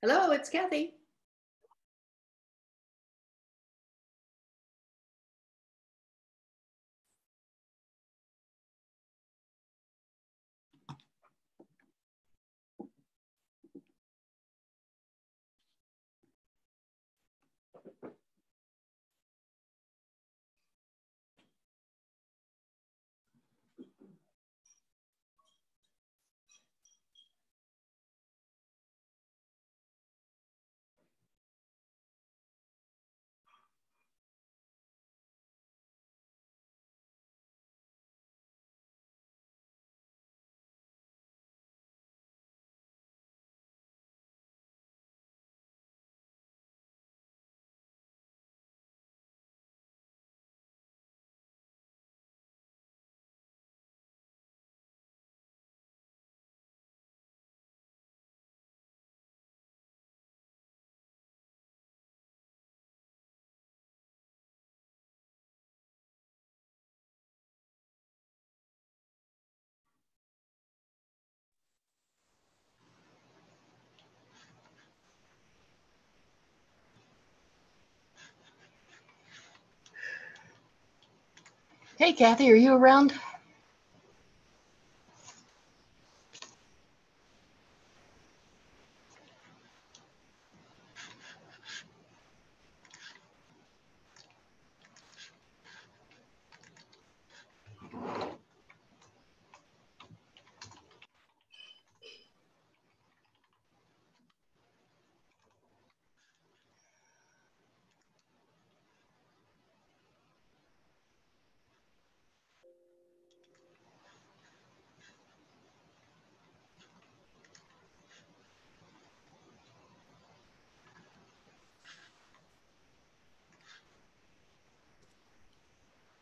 Hello, it's Kathy. Hey, Kathy, are you around?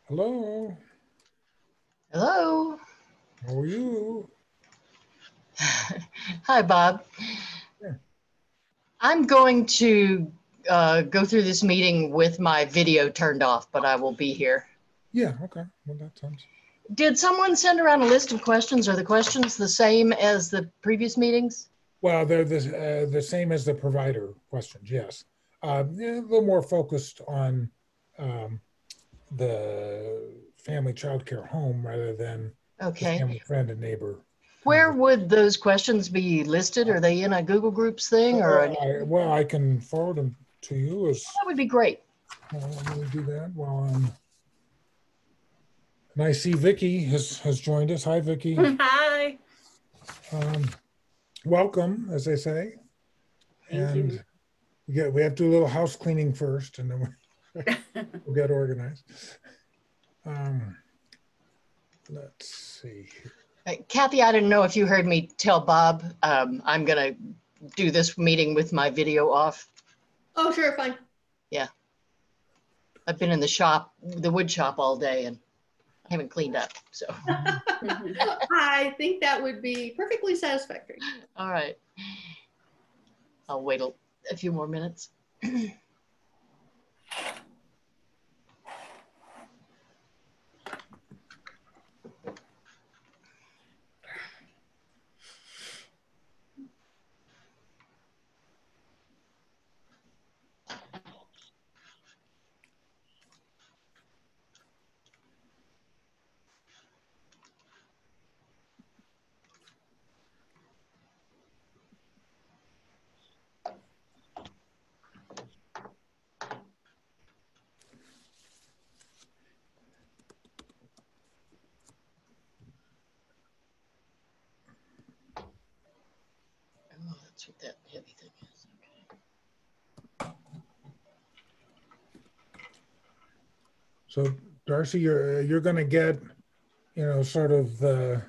Hello. Hello. How are you? Hi, Bob. Yeah. I'm going to go through this meeting with my video turned off, but I will be here. Yeah, okay. Well, that sounds. Did someone send around a list of questions? Are the questions the same as the previous meetings? Well, they're the same as the provider questions, yes. Yeah, a little more focused on the family childcare home rather than the Okay. family friend and neighbor. Where would those questions be listed? Are they in a Google Groups thing or? Well, I can forward them to you. That would be great. Let me do that while I'm. And I see Vicky has joined us. Hi, Vicky. Hi. Welcome, as they say. Thank you. We have to do a little house cleaning first, and then we'll get organized. Let's see here. Kathy, I didn't know if you heard me tell Bob I'm going to do this meeting with my video off. Oh, sure, fine. Yeah. I've been in the shop, the wood shop all day, and I haven't cleaned up, so. I think that would be perfectly satisfactory. All right. I'll wait a few more minutes. Oh, that's what that heavy thing is. Okay. So, Darcy, you're going to get, sort of the,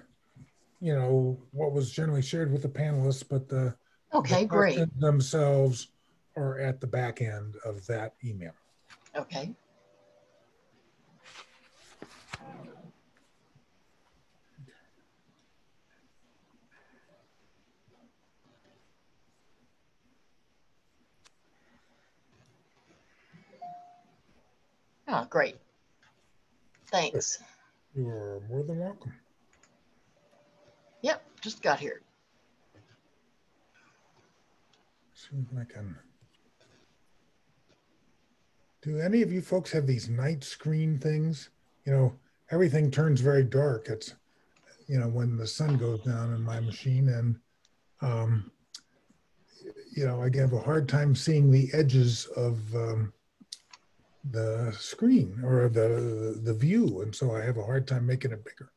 what was generally shared with the panelists, but the Great. questions themselves are at the back end of that email. Okay. Oh, great. Thanks. You are more than welcome. Yep, just got here. see if I can. Do any of you folks have these night screen things? You know, everything turns very dark. It's, you know, when the sun goes down in my machine, and you know, I have a hard time seeing the edges of the screen or the view, and so I have a hard time making it bigger.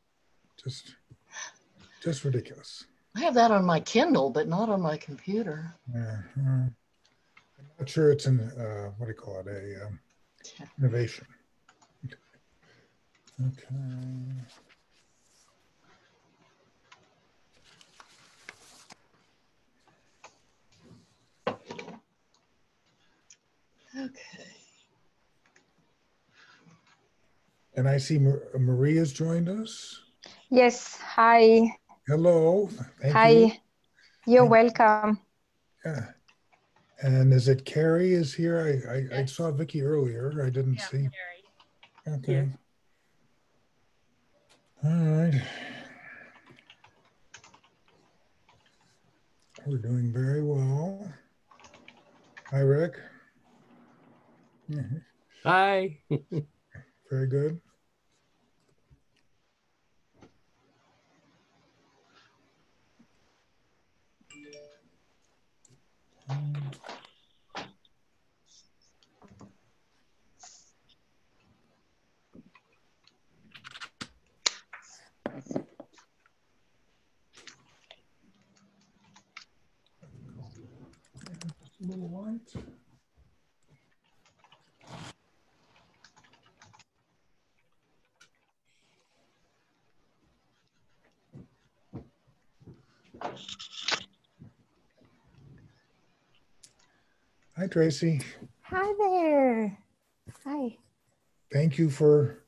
Just ridiculous. I have that on my Kindle, but not on my computer. Yeah, I'm not sure it's an what do you call it, a innovation. Okay. Okay. And I see Maria's joined us. Yes, hi. Hello. Thank Hi. you. You're Thank welcome. Yeah. And is it Carrie is here? I saw Vicky earlier. I didn't see. Carrie. Okay. All right. We're doing very well. Hi, Rick. Hi. Very good. Just a little light. Hi, Tracy. Hi there. Hi. Thank you for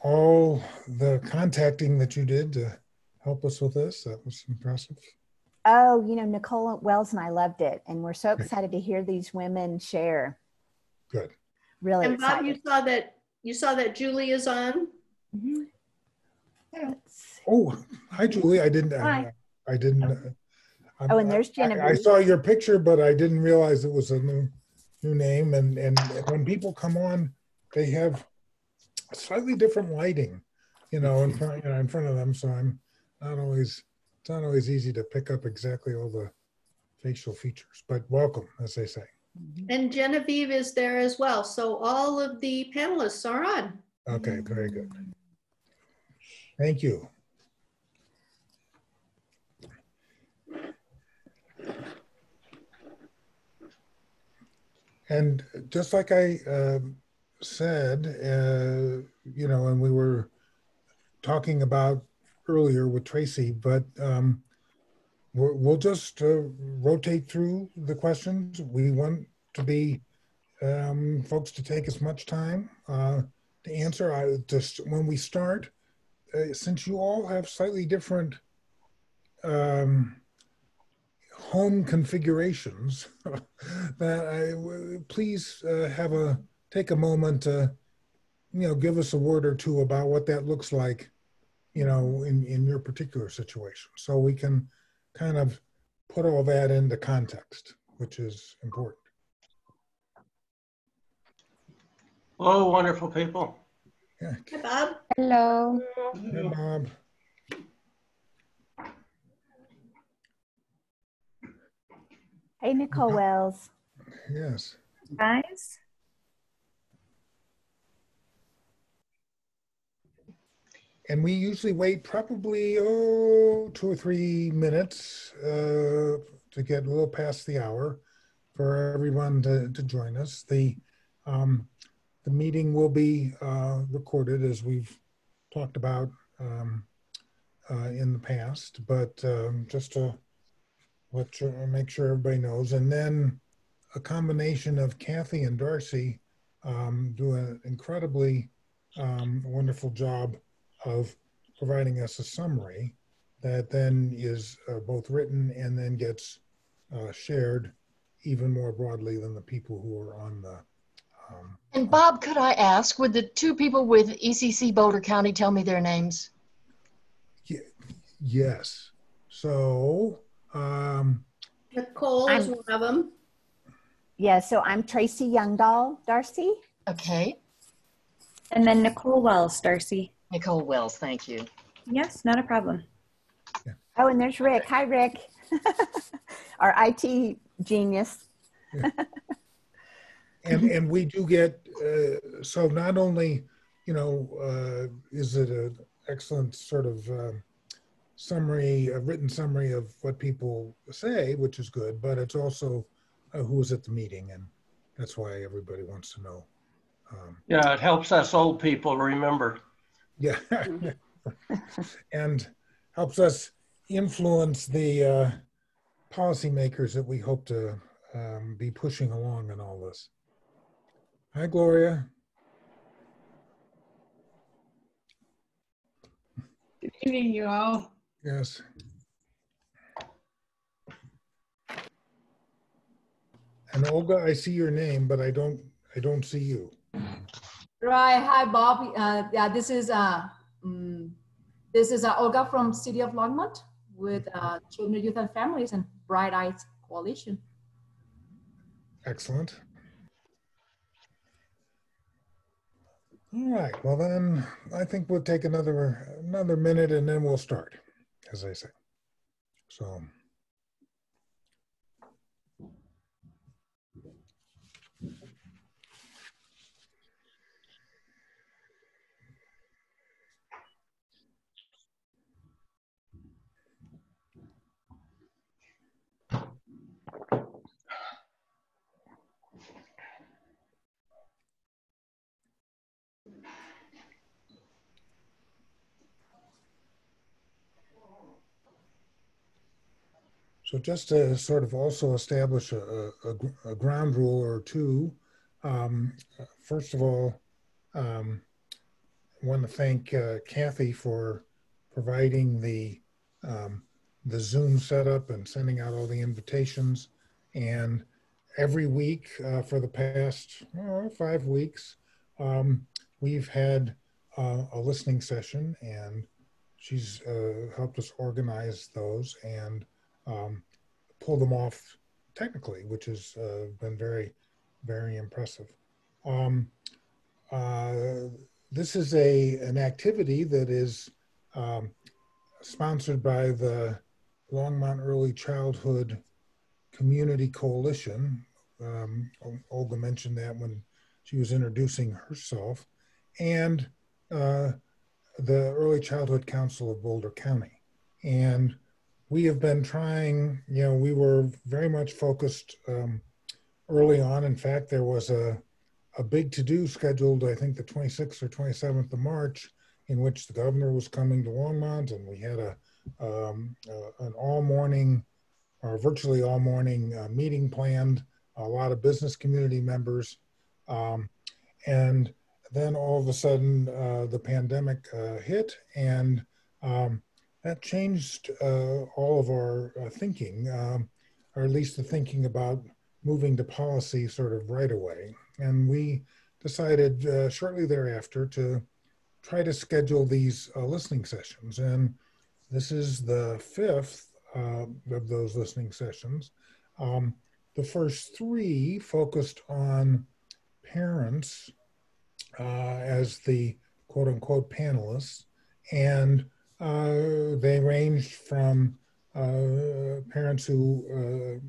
all the contacting that you did to help us with this. That was impressive. Oh, you know, Nicole Wells and I loved it. And we're so excited to hear these women share. Good. Really And Bob, excited. you saw that Julie is on. Mm-hmm. Oh, hi, Julie. I didn't. Hi. I didn't. Oh, and there's Genevieve. I saw your picture, but I didn't realize it was a new name. And when people come on, they have slightly different lighting, you know, in front of them. So it's not always easy to pick up exactly all the facial features. But welcome, as they say. And Genevieve is there as well. So all of the panelists are on. Okay, very good. Thank you. And just like I said, you know, and we were talking about earlier with Tracy, but we'll just rotate through the questions. We want to be folks to take as much time to answer. Just when we start, since you all have slightly different home configurations, that please take a moment to, you know, give us a word or two about what that looks like, you know, in your particular situation, so we can kind of put all that into context, which is important. Oh, wonderful people. Yeah. Hi, Bob. Hello. Hi, Bob. Hey, Nicole Wells. Yes. Guys. And we usually wait probably 2 or 3 minutes to get a little past the hour for everyone to join us. The meeting will be recorded, as we've talked about in the past, but just to make sure everybody knows. And then a combination of Kathy and Darcy do an incredibly wonderful job of providing us a summary that then is both written and then gets shared even more broadly than the people who are on the. And Bob, could I ask, would the two people with ECC Boulder County tell me their names? Yes. So Nicole is I'm- one of them. Yeah, so I'm Tracy Youngdahl, Darcy. Okay. And then Nicole Wells, Darcy. Nicole Wells, thank you. Yes, not a problem. Oh, and there's Rick. Hi, Rick. Our IT genius. And we do get, so not only, is it an excellent sort of summary, a written summary of what people say, which is good, but it's also who was at the meeting, and that's why everybody wants to know. Yeah, it helps us old people remember. Yeah, and helps us influence the policymakers that we hope to be pushing along in all this. Hi, Gloria. Good evening, you all. Yes. And Olga, I see your name, but I don't see you. Right. Hi, Bob. Yeah, this is Olga from City of Longmont with Children, Youth, and Families and Bright Eyes Coalition. Excellent. All right. Well, then I think we'll take another minute and then we'll start, as I say. So. So just to sort of also establish a ground rule or two, first of all, I want to thank Kathy for providing the Zoom setup and sending out all the invitations. And every week for the past 5 weeks, we've had a listening session, and she's helped us organize those and pull them off technically, which has been very, very impressive. This is an activity that is sponsored by the Longmont Early Childhood Community Coalition. Olga mentioned that when she was introducing herself, and the Early Childhood Council of Boulder County. And we have been trying, we were very much focused early on. In fact, there was a big to-do scheduled, I think the 26th or 27th of March, in which the governor was coming to Longmont, and we had an all-morning or virtually all-morning meeting planned, a lot of business community members. And then all of a sudden, the pandemic hit, and that changed all of our thinking, or at least the thinking about moving to policy sort of right away. And we decided shortly thereafter to try to schedule these listening sessions. And this is the 5th of those listening sessions. The first 3 focused on parents as the quote unquote panelists. And they ranged from parents who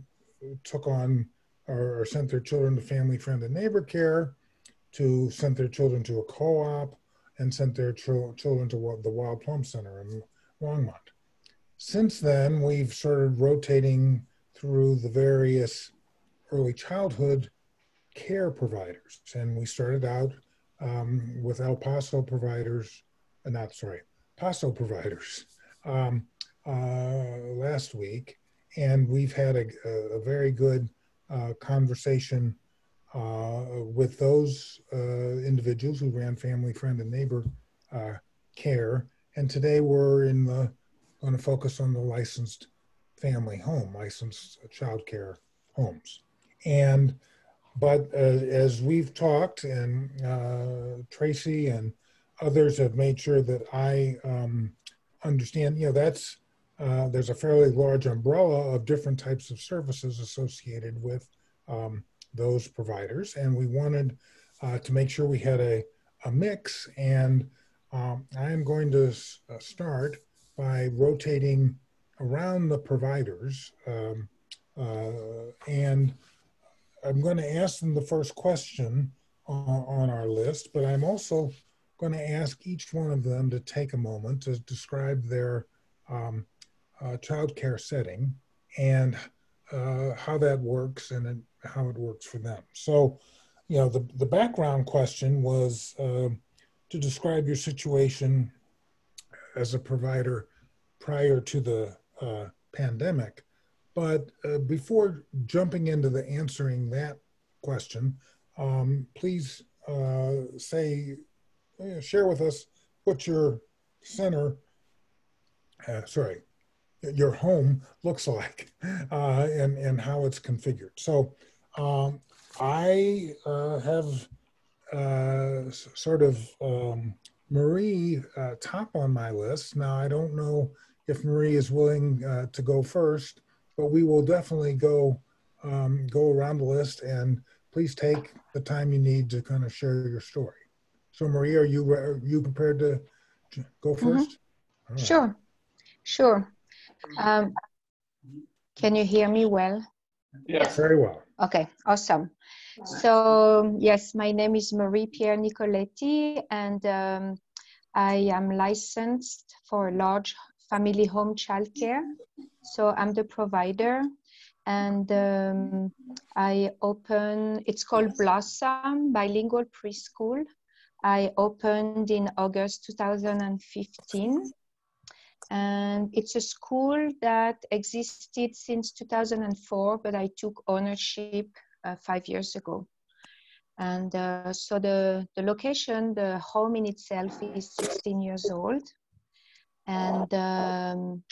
took on or sent their children to family, friend, and neighbor care, to sent their children to a co-op, and sent their children to the Wild Plum Center in Longmont. Since then, we've started rotating through the various early childhood care providers. And we started out with Paso providers last week. And we've had a very good conversation with those individuals who ran family, friend, and neighbor care. And today we're going to focus on the licensed family home, licensed childcare homes. But as we've talked, and Tracy and others have made sure that I understand, that's there's a fairly large umbrella of different types of services associated with those providers. And we wanted to make sure we had a mix. And I am going to start by rotating around the providers. And I'm going to ask them the first question on our list, but I'm also going to ask each one of them to take a moment to describe their childcare setting and how that works and how it works for them. So, you know, the background question was to describe your situation as a provider prior to the pandemic. But before jumping into the answering that question, please share with us what your your home looks like and how it's configured. So I have sort of Marie top on my list. Now, I don't know if Marie is willing to go first, but we will definitely go around the list, and please take the time you need to kind of share your story. So Marie, are you prepared to go first? All right. Sure. Can you hear me well? Yes. Very well. Okay, awesome. So yes, my name is Marie Pierre Nicoletti, and I am licensed for large family home childcare. So I'm the provider, and it's called Blossom Bilingual Preschool. I opened in August 2015. And it's a school that existed since 2004, but I took ownership 5 years ago. And so the location, the home in itself is 16 years old. And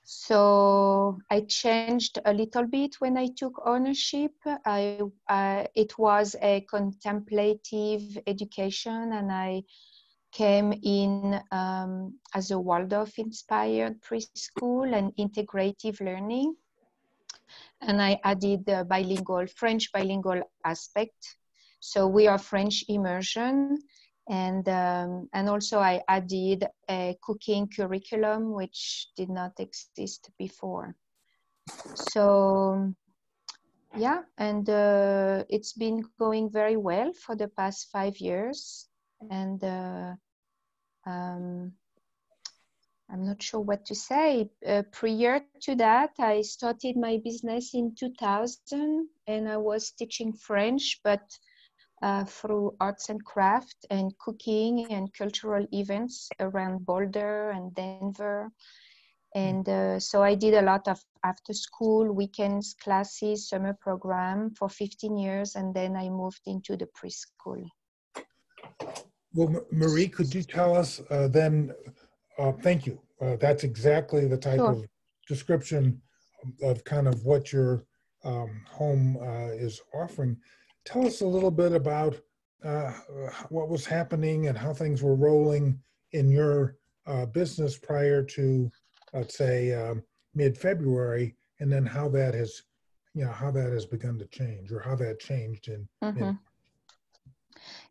so I changed a little bit when I took ownership. It was a contemplative education, and I came in as a Waldorf-inspired preschool and integrative learning. And I added the French bilingual aspect. So we are French immersion. And also I added a cooking curriculum, which did not exist before. So yeah, and it's been going very well for the past 5 years. And I'm not sure what to say. Prior to that, I started my business in 2000, and I was teaching French, but through arts and craft and cooking and cultural events around Boulder and Denver. And so I did a lot of after school, weekends, classes, summer program for 15 years, and then I moved into the preschool. Well, Marie, could you tell us then, thank you. That's exactly the type of description of kind of what your home is offering. Tell us a little bit about what was happening and how things were rolling in your business prior to, let's say, mid-February, and then how that has, how that has begun to change, or how that changed in mid.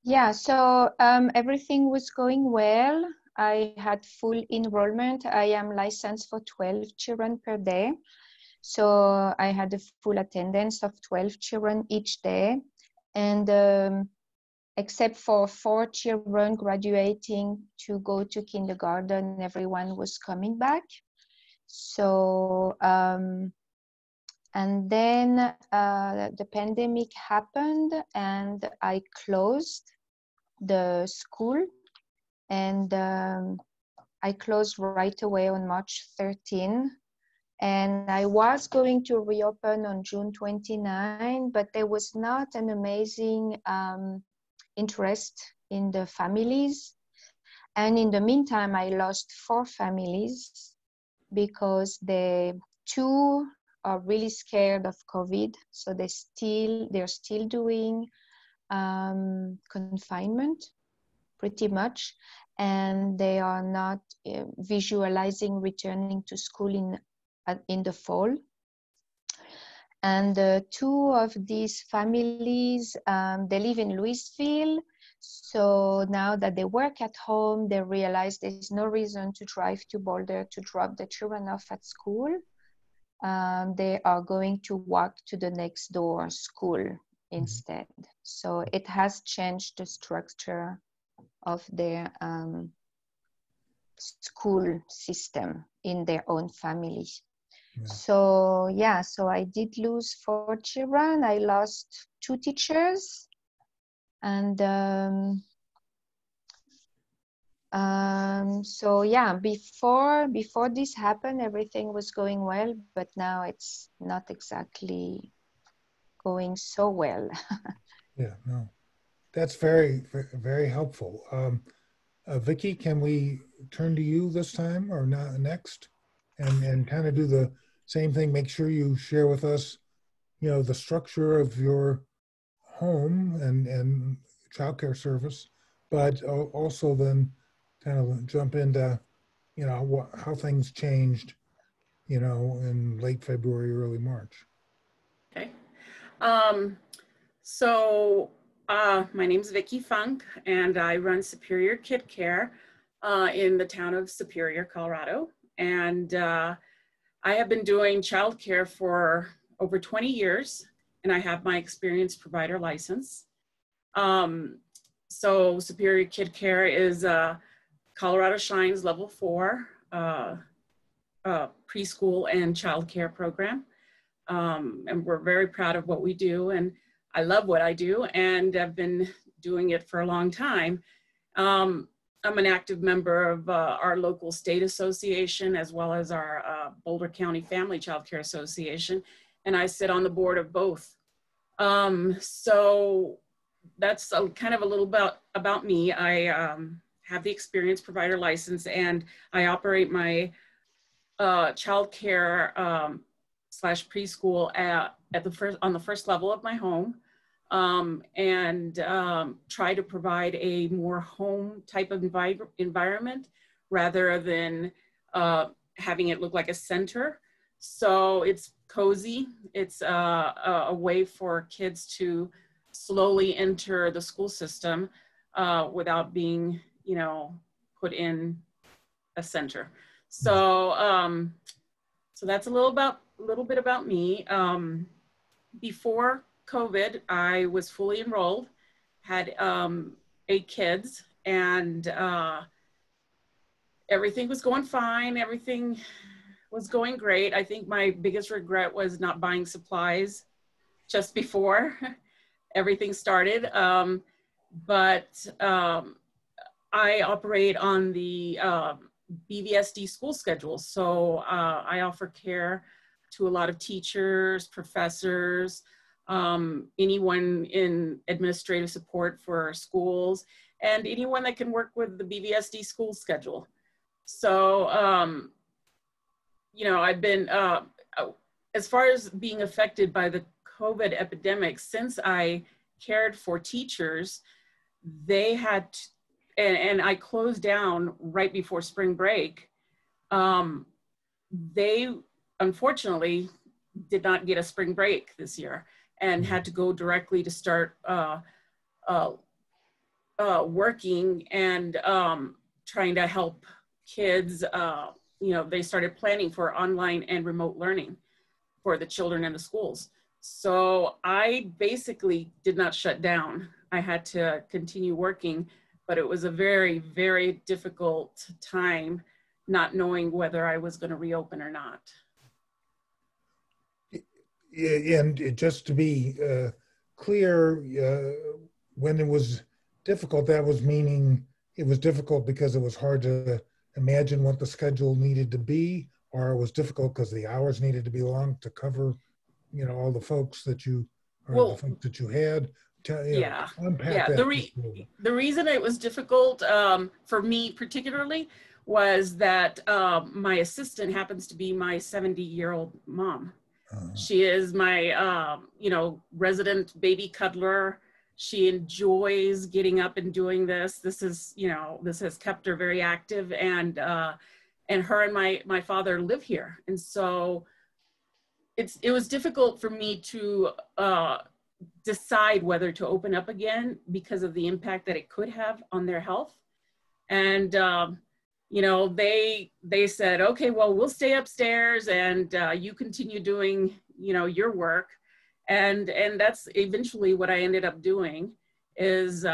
Yeah, so everything was going well. I had full enrollment. I am licensed for 12 children per day. So I had a full attendance of 12 children each day. And except for 4 children graduating to go to kindergarten, everyone was coming back. So, and then the pandemic happened, and I closed the school, and I closed right away on March 13. And I was going to reopen on June 29, but there was not an amazing interest in the families. And in the meantime, I lost 4 families because the 2 are really scared of COVID. So they're still doing confinement pretty much. and they are not visualizing returning to school in the fall. And two of these families, they live in Louisville. So now that they work at home, they realize there's no reason to drive to Boulder to drop the children off at school. They are going to walk to the next door school instead. So it has changed the structure of their school system in their own family. Yeah. So yeah, so I did lose 4 children. I lost 2 teachers, and so yeah, before this happened, everything was going well, but now it's not exactly going so well. Yeah, no, that's very, very helpful. Vicky, can we turn to you this time or not next, and kind of do the same thing? Make sure you share with us, the structure of your home and childcare service, but also then kind of jump into, how things changed, in late February, early March. Okay. My name's Vicky Funk, and I run Superior Kid Care in the town of Superior, Colorado. And I have been doing childcare for over 20 years, and I have my experienced provider license. So Superior Kid Care is Colorado Shines Level 4 preschool and childcare program. And we're very proud of what we do, and I love what I do, and I've been doing it for a long time. I'm an active member of our local state association, as well as our Boulder County Family Child Care Association, and I sit on the board of both. So that's kind of a little about me. I have the experienced provider license, and I operate my child care / preschool on the first level of my home, and try to provide a more home type of environment rather than having it look like a center. So it's cozy. It's a way for kids to slowly enter the school system without being, put in a center. So so that's a little bit about me. Before COVID, I was fully enrolled, had 8 kids, and everything was going fine. Everything was going great. I think my biggest regret was not buying supplies just before everything started. But I operate on the BVSD school schedule. So I offer care to a lot of teachers, professors, anyone in administrative support for schools, and anyone that can work with the BVSD school schedule. So, I've been, as far as being affected by the COVID epidemic, since I cared for teachers, they had, and I closed down right before spring break. They unfortunately did not get a spring break this year and had to go directly to start working and trying to help kids. They started planning for online and remote learning for the children in the schools. So I basically did not shut down. I had to continue working, but it was a very, very difficult time not knowing whether I was going to reopen or not. And just to be clear, when it was difficult, that was meaning it was difficult because it was hard to imagine what the schedule needed to be, or it was difficult because the hours needed to be long to cover, all the folks that you, or the folks that you had. Unpack that. The reason it was difficult for me particularly was that my assistant happens to be my 70-year-old mom. She is my, resident baby cuddler. She enjoys getting up and doing this. This is, you know, this has kept her very active, and her and my father live here. And so it was difficult for me to decide whether to open up again because of the impact that it could have on their health. And, you know, they said, okay, well, we'll stay upstairs and you continue doing, you know, your work. And that's eventually what I ended up doing is,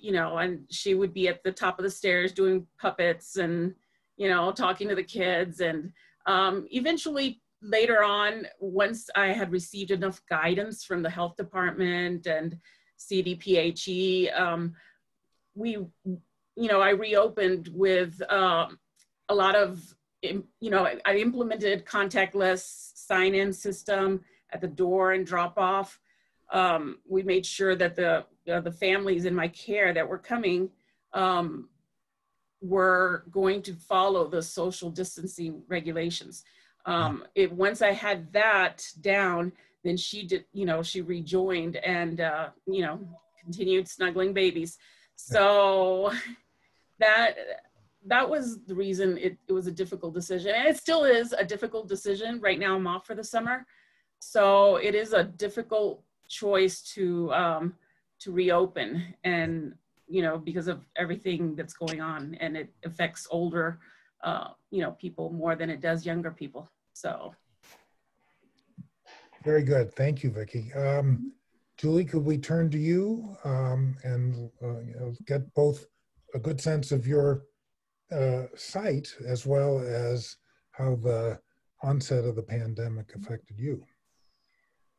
you know, and she would be at the top of the stairs doing puppets and, you know, talking to the kids. And eventually later on, once I had received enough guidance from the health department and CDPHE, you know, I reopened with a lot of, you know, I implemented contactless sign-in system at the door and drop off. We made sure that the families in my care that were coming were going to follow the social distancing regulations. Once I had that down, then she did, you know, she rejoined and, you know, continued snuggling babies. So that was the reason it was a difficult decision. And it still is a difficult decision. Right now I'm off for the summer. So it is a difficult choice to reopen, and, you know, because of everything that's going on, and it affects older, you know, people more than it does younger people. So. Very good. Thank you, Vicky. Julie, could we turn to you and you know, get both a good sense of your site as well as how the onset of the pandemic affected you?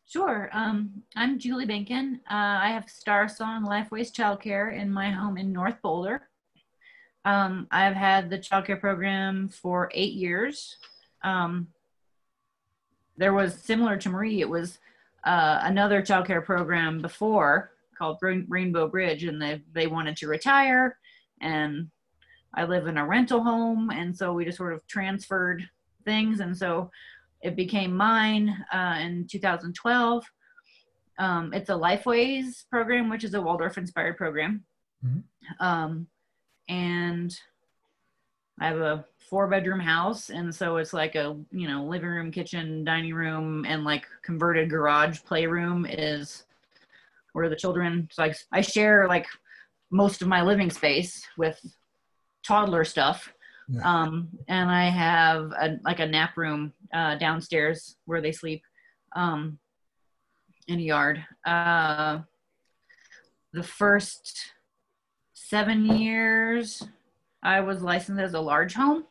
Sure. I'm Julie Benkin. I have Star Song Lifeways Childcare in my home in North Boulder. I've had the childcare program for 8 years. There was, similar to Marie, it was another childcare program before called Rainbow Bridge, and they wanted to retire, and I live in a rental home, and so we just sort of transferred things, and so it became mine in 2012. It's a Lifeways program, which is a Waldorf-inspired program. Mm-hmm. And I have a 4-bedroom house, and so it's like a, you know, living room, kitchen, dining room, and like converted garage playroom is where the children, so I share like most of my living space with toddler stuff. Yeah. And I have like a nap room downstairs where they sleep in a yard. The first 7 years I was licensed as a large home,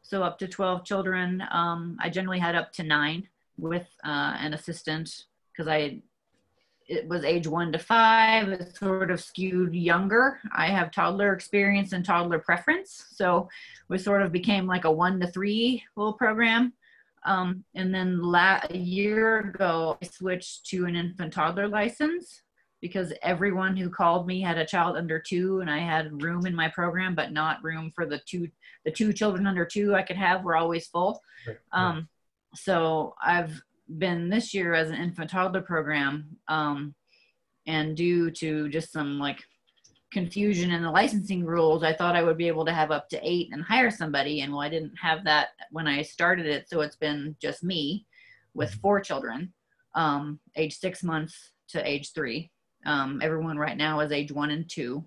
so up to 12 children. I generally had up to 9 with an assistant, because it was age 1 to 5. It sort of skewed younger. I have toddler experience and toddler preference, so we sort of became like a 1 to 3 little program. And then a year ago, I switched to an infant toddler license because everyone who called me had a child under 2, and I had room in my program, but not room for the two children under 2 I could have were always full. Right. So I've been this year as an infant toddler program, and due to just some like confusion in the licensing rules, I thought I would be able to have up to 8 and hire somebody, and well, I didn't have that when I started it, so it's been just me with 4 children, age 6 months to age 3. Everyone right now is age 1 and 2,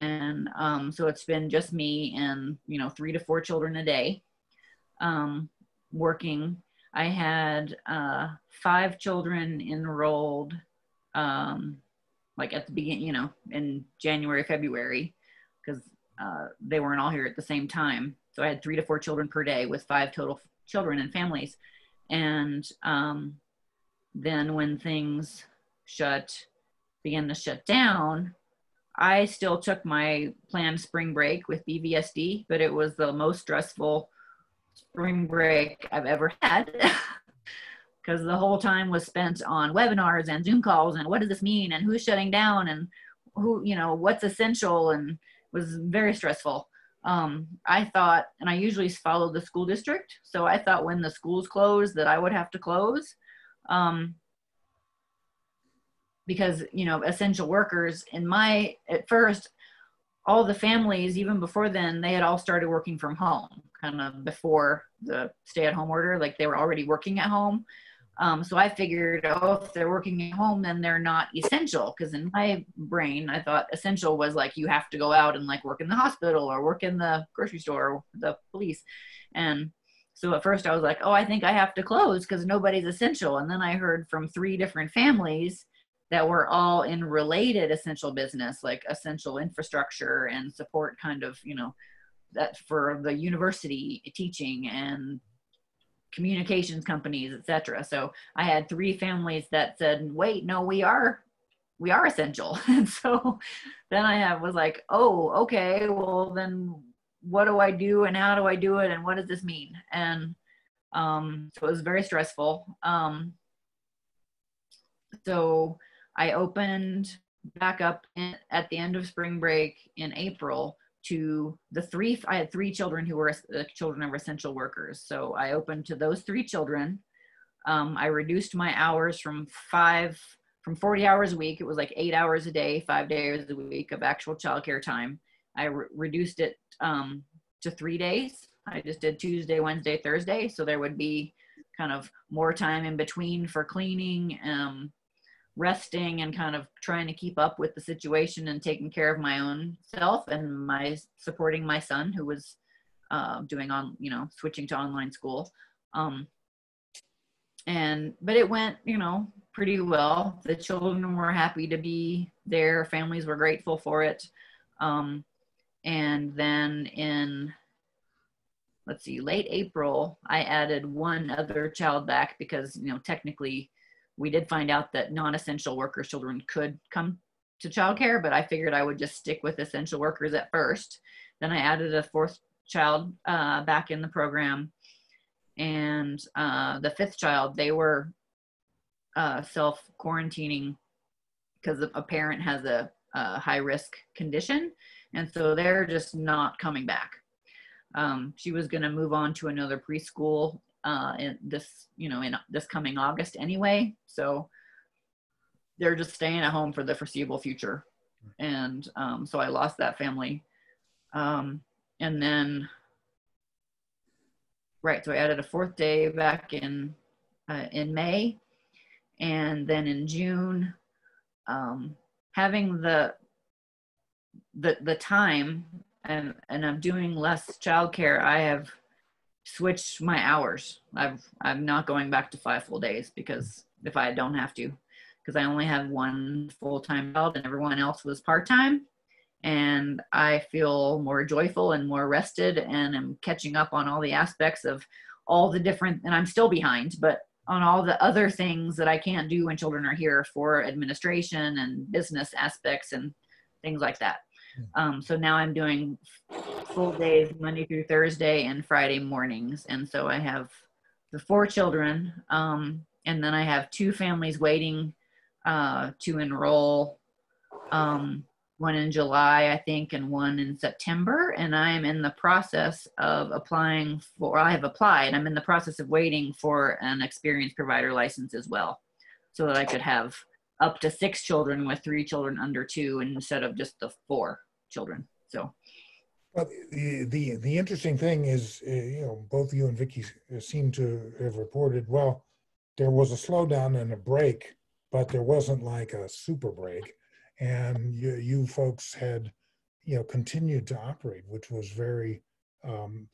and so it's been just me and, you know, 3 to 4 children a day working. I had 5 children enrolled, like at the beginning, you know, in January, February, because they weren't all here at the same time. So I had 3 to 4 children per day with 5 total children and families. And then when things began to shut down, I still took my planned spring break with BVSD, but it was the most stressful spring break I've ever had because the whole time was spent on webinars and Zoom calls and what does this mean and who's shutting down and who, you know, what's essential, and was very stressful. I thought, and I usually follow the school district, so I thought when the schools closed that I would have to close. because, essential workers at first, all the families, even before then, they had all started working from home kind of before the stay-at-home order. Like they were already working at home. So I figured, if they're working at home, then they're not essential. Because in my brain, I thought essential was like you have to go out and like work in the hospital or work in the grocery store or the police. And so at first I was like, I think I have to close because nobody's essential. And then I heard from 3 different families that were all in related essential business, like essential infrastructure and support kind of, that for the university teaching and communications companies, etc. So I had 3 families that said, wait, no, we are essential. And so then was like, okay, well then what do I do and how do I do it and what does this mean? And so it was very stressful. So I opened back up at the end of spring break in April to I had 3 children who were children of essential workers. So I opened to those 3 children. I reduced my hours from 40 hours a week. It was like 8 hours a day, 5 days a week of actual childcare time. I reduced it to 3 days. I just did Tuesday, Wednesday, Thursday. So there would be kind of more time in between for cleaning, resting, and kind of trying to keep up with the situation and taking care of my own self and supporting my son who was switching to online school. But it went, pretty well. The children were happy to be there. Families were grateful for it. And then in, late April, I added 1 other child back because, technically we did find out that non-essential workers children could come to childcare, but I figured I would just stick with essential workers at first. Then I added a 4th child back in the program. And the 5th child, they were self-quarantining because a parent has a high-risk condition. And so they're just not coming back. She was going to move on to another preschool in this coming August anyway. So they're just staying at home for the foreseeable future. And so I lost that family. And then, so I added a 4th day back in May. And then in June, having the time and I'm doing less childcare, I have switched my hours. I'm not going back to 5 full days because if I don't have to, because I only have 1 full-time child and everyone else was part-time. And I feel more joyful and more rested and I'm catching up on all the aspects of all the different, and I'm still behind, but on all the other things that I can't do when children are here for administration and business aspects and things like that. So now I'm doing full days Monday through Thursday and Friday mornings. And so I have the 4 children. And then I have 2 families waiting to enroll. One in July, I think, and 1 in September. And I'm in the process of applying for, I have applied, I'm in the process of waiting for an experienced provider license as well, so that I could have up to 6 children with 3 children under 2 instead of just the 4 children. So. Well, the interesting thing is, both you and Vicky seem to have reported, well, there was a slowdown and a break, but there wasn't like a super break. And you folks had, continued to operate, which was very,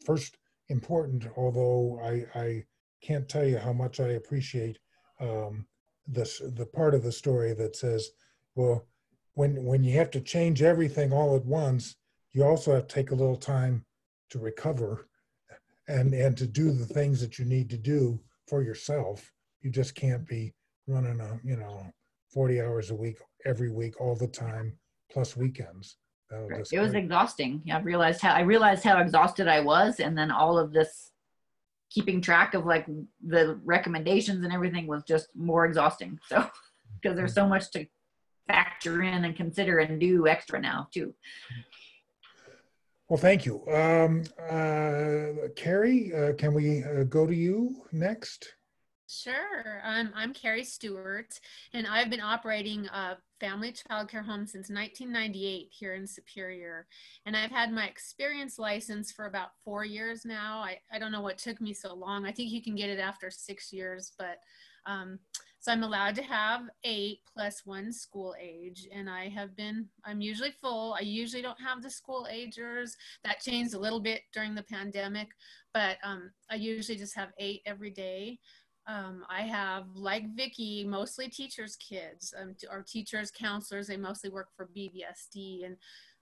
first important, although I can't tell you how much I appreciate the part of the story that says, well, when you have to change everything all at once, you also have to take a little time to recover and to do the things that you need to do for yourself. You just can't be running 40 hours a week, every week, all the time, plus weekends. Right. It was exhausting. I realized how exhausted I was. And then all of this keeping track of like the recommendations and everything was just more exhausting. So, because there's so much to factor in and consider and do extra now too. Well, thank you. Carrie, can we go to you next? Sure. I'm Carrie Stewart, and I've been operating a family childcare home since 1998 here in Superior. And I've had my experience license for about 4 years now. I don't know what took me so long. I think you can get it after 6 years, but so I'm allowed to have 8 plus 1 school age, and I'm usually full. I usually don't have the school agers. That changed a little bit during the pandemic, but I usually just have 8 every day. I have, like Vicky, mostly teachers' kids, or teachers, counselors. They mostly work for BBSD, and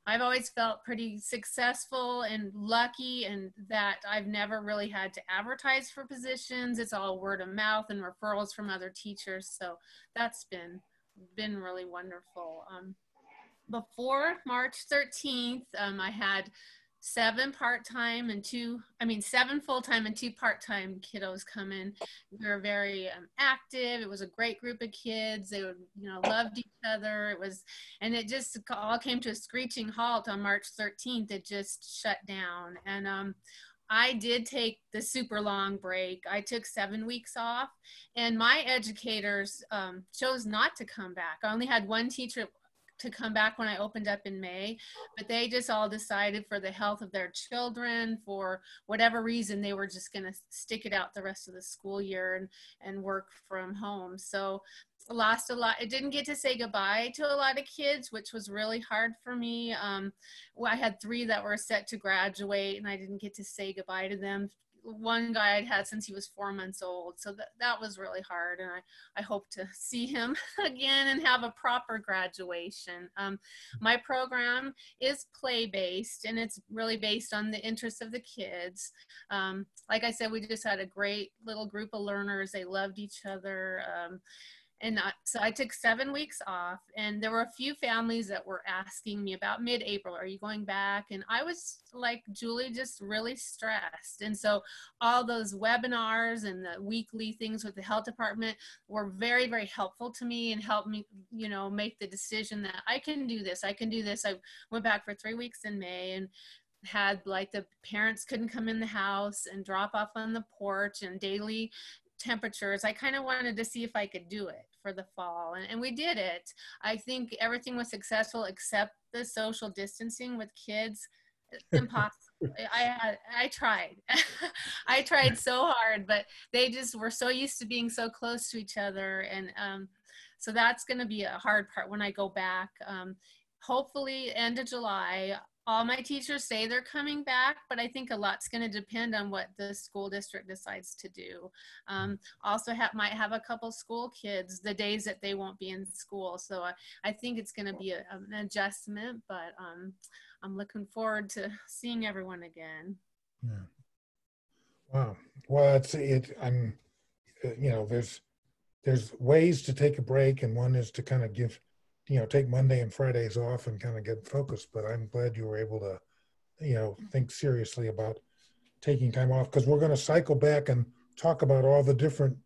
I've always felt pretty successful and lucky, and that I've never really had to advertise for positions. It's all word of mouth and referrals from other teachers. So that's been really wonderful. Before March 13th, I had 7 full-time and 2 part-time kiddos come in. We were very active. It was a great group of kids. They would, loved each other. It just all came to a screeching halt on March 13th. It just shut down. And I did take the super long break. I took 7 weeks off, and my educators chose not to come back. I only had one teacher to come back when I opened up in May, but they just all decided for the health of their children, for whatever reason, they were just going to stick it out the rest of the school year and work from home. So I lost a lot. I didn't get to say goodbye to a lot of kids, which was really hard for me. I had 3 that were set to graduate, and I didn't get to say goodbye to them. One guy I'd had since he was 4 months old. So that was really hard. And I hope to see him again and have a proper graduation. My program is play-based, and it's really based on the interests of the kids. Like I said, we just had a great little group of learners. They loved each other. So I took 7 weeks off, and there were a few families that were asking me about mid-April, are you going back? And I was like Julie, just really stressed. And so all those webinars and the weekly things with the health department were very, very helpful to me and helped me, make the decision that I can do this. I can do this. I went back for 3 weeks in May and had the parents couldn't come in the house and drop off on the porch and daily temperatures. I kind of wanted to see if I could do it for the fall, and we did it. I think everything was successful except the social distancing with kids. Impossible. I tried. I tried so hard, but they just were so used to being so close to each other, and so that's going to be a hard part when I go back. Hopefully end of July. All my teachers say they're coming back, but I think a lot's going to depend on what the school district decides to do. Also might have a couple school kids the days that they won't be in school. So I think it's going to be an adjustment, but I'm looking forward to seeing everyone again. Yeah. Wow. Well, there's ways to take a break, and one is to kind of take Monday and Fridays off and kind of get focused. But I'm glad you were able to, think seriously about taking time off, because we're going to cycle back and talk about all the different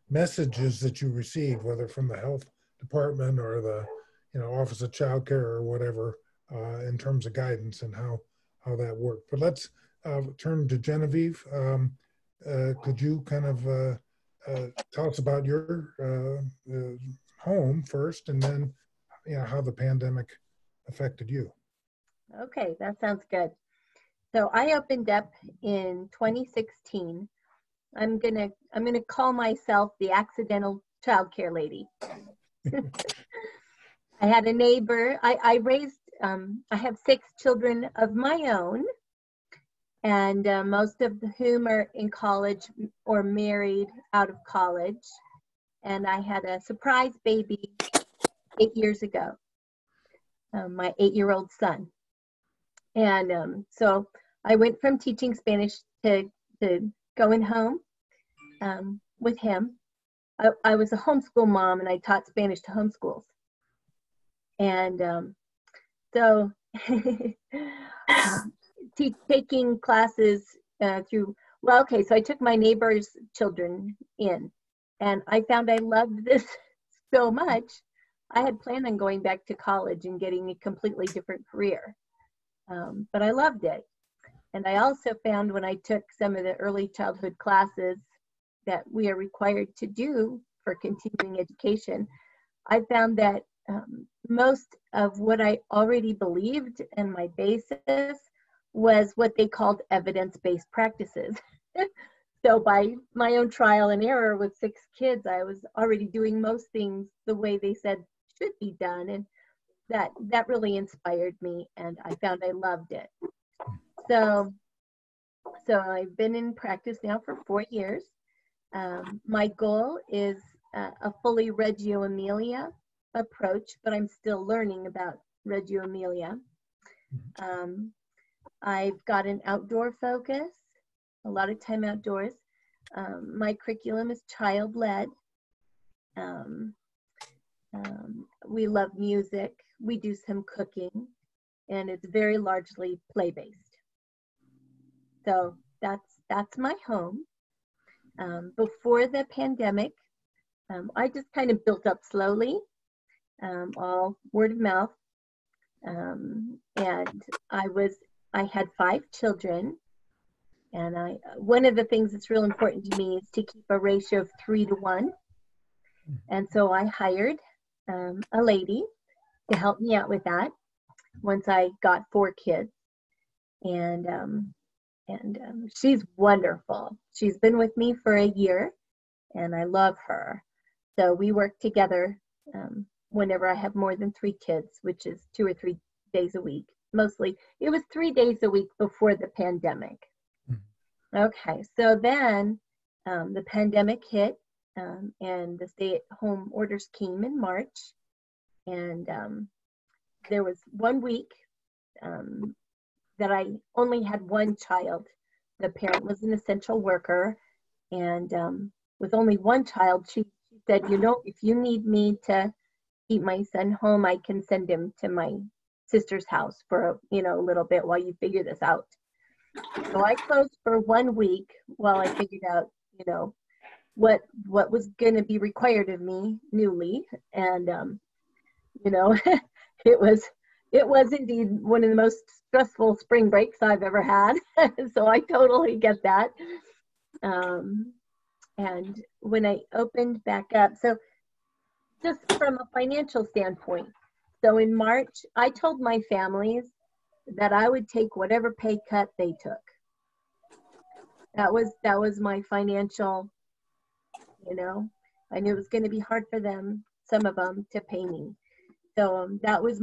messages that you receive, whether from the health department or the, Office of Childcare or whatever, in terms of guidance and how that worked. But let's turn to Genevieve. Could you kind of tell us about your home first, and then how the pandemic affected you? Okay, that sounds good. So I opened up in 2016. I'm gonna call myself the accidental childcare lady. I had a neighbor. I raised. I have 6 children of my own, and most of whom are in college or married out of college. And I had a surprise baby 8 years ago, my 8-year-old son. And so I went from teaching Spanish to going home with him. I was a homeschool mom, and I taught Spanish to homeschools. And so taking classes so I took my neighbor's children in, and I found I loved this so much. I had planned on going back to college and getting a completely different career, but I loved it. And I also found when I took some of the early childhood classes that we are required to do for continuing education, I found that most of what I already believed and my basis was what they called evidence-based practices. So by my own trial and error with 6 kids, I was already doing most things the way they said should be done. And that really inspired me, and I found I loved it. So I've been in practice now for 4 years. My goal is a fully Reggio Emilia approach, but I'm still learning about Reggio Emilia. I've got an outdoor focus, a lot of time outdoors. My curriculum is child-led. We love music. We do some cooking, and it's very largely play-based. So that's my home. Before the pandemic, I just kind of built up slowly, all word of mouth. And I had 5 children, and one of the things that's real important to me is to keep a ratio of 3 to 1. And so I hired a lady to help me out with that once I got 4 kids. And she's wonderful. She's been with me for a year, and I love her. So we work together whenever I have more than 3 kids, which is 2 or 3 days a week. Mostly, it was 3 days a week before the pandemic. Okay, so then the pandemic hit, and the stay-at-home orders came in March, and there was 1 week that I only had 1 child. The parent was an essential worker, and with only 1 child, she said, if you need me to keep my son home, I can send him to my sister's house for a little bit while you figure this out. So I closed for 1 week while I figured out, what was going to be required of me newly, and it was indeed one of the most stressful spring breaks I've ever had. So I totally get that. And when I opened back up, so just from a financial standpoint, so in March, I told my families that I would take whatever pay cut they took. That was my financial, I knew it was going to be hard for them, some of them, to pay me. So that was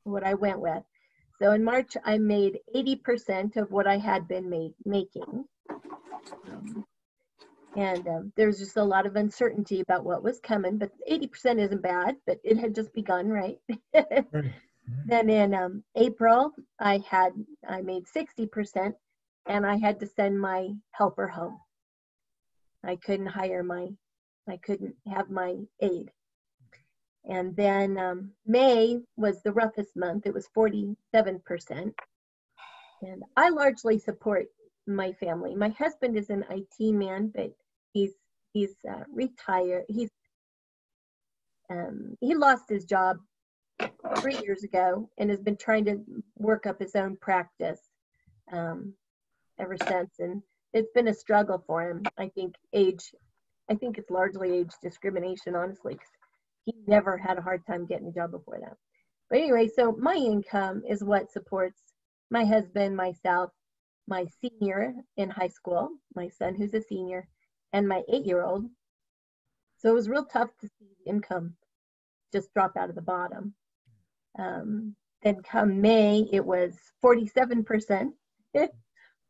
what I went with. So in March, I made 80% of what I had been making. There's just a lot of uncertainty about what was coming, but 80% isn't bad, but it had just begun, right? Right. Then in April, I made 60%, and I had to send my helper home. I couldn't have my aide. And then May was the roughest month. It was 47%. And I largely support my family. My husband is an IT man, but he's retired. He lost his job 3 years ago and has been trying to work up his own practice ever since. And it's been a struggle for him. I think it's largely age discrimination, honestly, 'cause he never had a hard time getting a job before that. But anyway, so my income is what supports my husband, myself, my senior in high school, my son who's a senior, and my 8-year-old. So it was real tough to see the income just drop out of the bottom. Then come May, it was 47%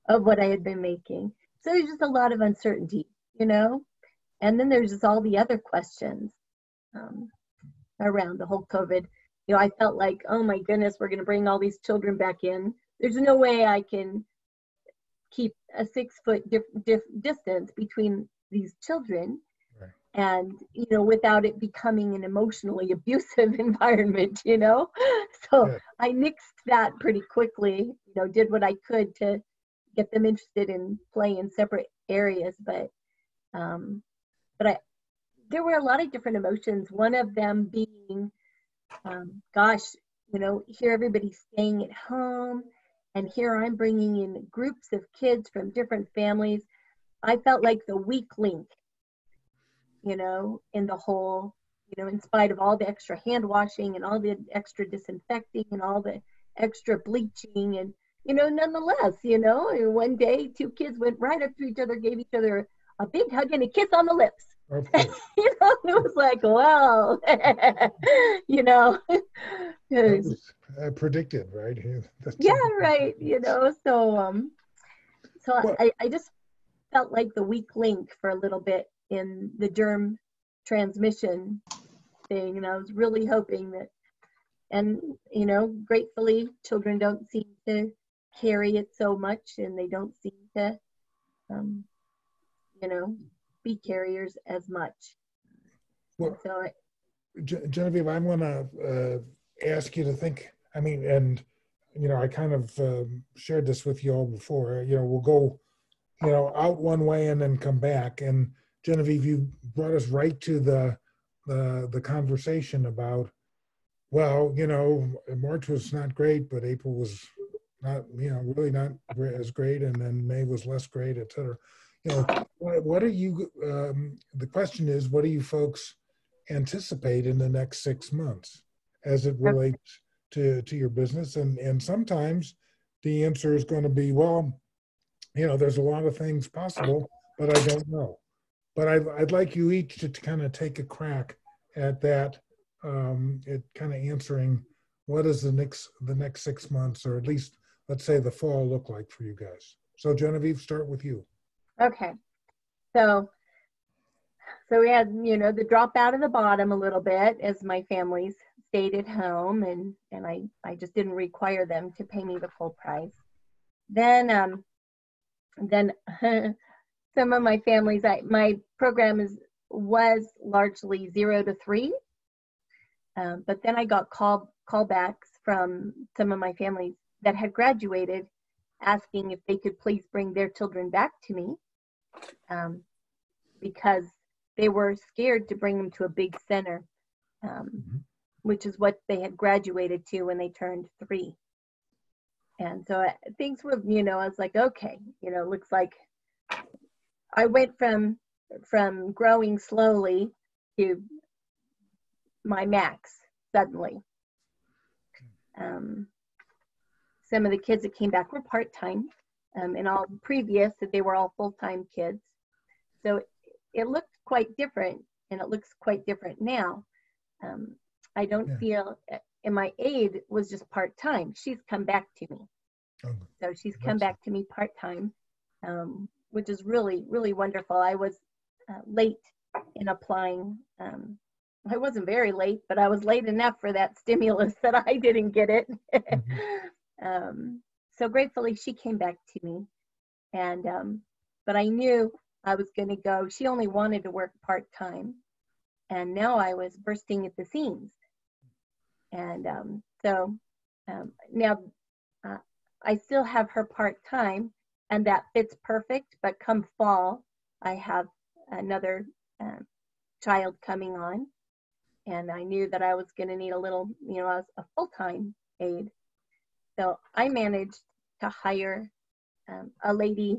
of what I had been making. So there's just a lot of uncertainty, And then there's just all the other questions around the whole COVID. I felt like, oh my goodness, we're going to bring all these children back in. There's no way I can keep a 6-foot distance between these children. Right. And, without it becoming an emotionally abusive environment, So Yeah. I nixed that pretty quickly, did what I could to get them interested in play in separate areas. But there were a lot of different emotions. One of them being, here everybody's staying at home, and here I'm bringing in groups of kids from different families. I felt like the weak link, you know, in the whole, you know, in spite of all the extra hand washing and all the extra disinfecting and all the extra bleaching, and, you know, nonetheless, you know, and one day 2 kids went right up to each other, gave each other a big hug and a kiss on the lips. Of course. You know, it was like, wow, you know. That was predicted, right? Yeah, right. You know, so Well- I just felt like the weak link for a little bit in the germ transmission thing, and I was really hoping that, and you know, gratefully, children don't seem to carry it so much, and they don't seem to, you know, be carriers as much. Well, So Genevieve, I want to ask you to think, I mean, and, you know, I kind of shared this with you all before, you know, we'll go, you know, out one way and then come back. And Genevieve, you brought us right to the conversation about, well, you know, March was not great, but April was not, you know, really not as great. And then May was less great, et cetera. You know, what are you, the question is, what do you folks anticipate in the next 6 months as it relates to your business? And sometimes the answer is going to be, well, you know, there's a lot of things possible, but I don't know. But I'd like you each to kind of take a crack at that, at kind of answering what does the next 6 months, or at least let's say the fall, look like for you guys. So Genevieve, start with you. okay, so we had, you know, the drop out of the bottom a little bit as my families stayed at home, and I just didn't require them to pay me the full price. Then some of my families, my program was largely 0 to 3, but then I got callbacks from some of my families that had graduated, asking if they could please bring their children back to me, because they were scared to bring them to a big center, which is what they had graduated to when they turned 3. And so things were, you know, I was like, okay, you know, looks like I went from growing slowly to my max suddenly. Some of the kids that came back were part-time, and all previous that they were all full-time kids. So it looked quite different, and it looks quite different now. I don't feel, and my aide was just part-time. She's come back to me. So she's come back to me part-time, which is really, really wonderful. I was late in applying. I wasn't very late, but I was late enough for that stimulus that I didn't get it. So gratefully she came back to me, and but I knew I was going to go. She only wanted to work part-time, and now I was bursting at the seams. And now I still have her part-time, and that fits perfect. But come fall, I have another child coming on, and I knew that I was going to need a little, you know, a full-time aide. So I managed to hire a lady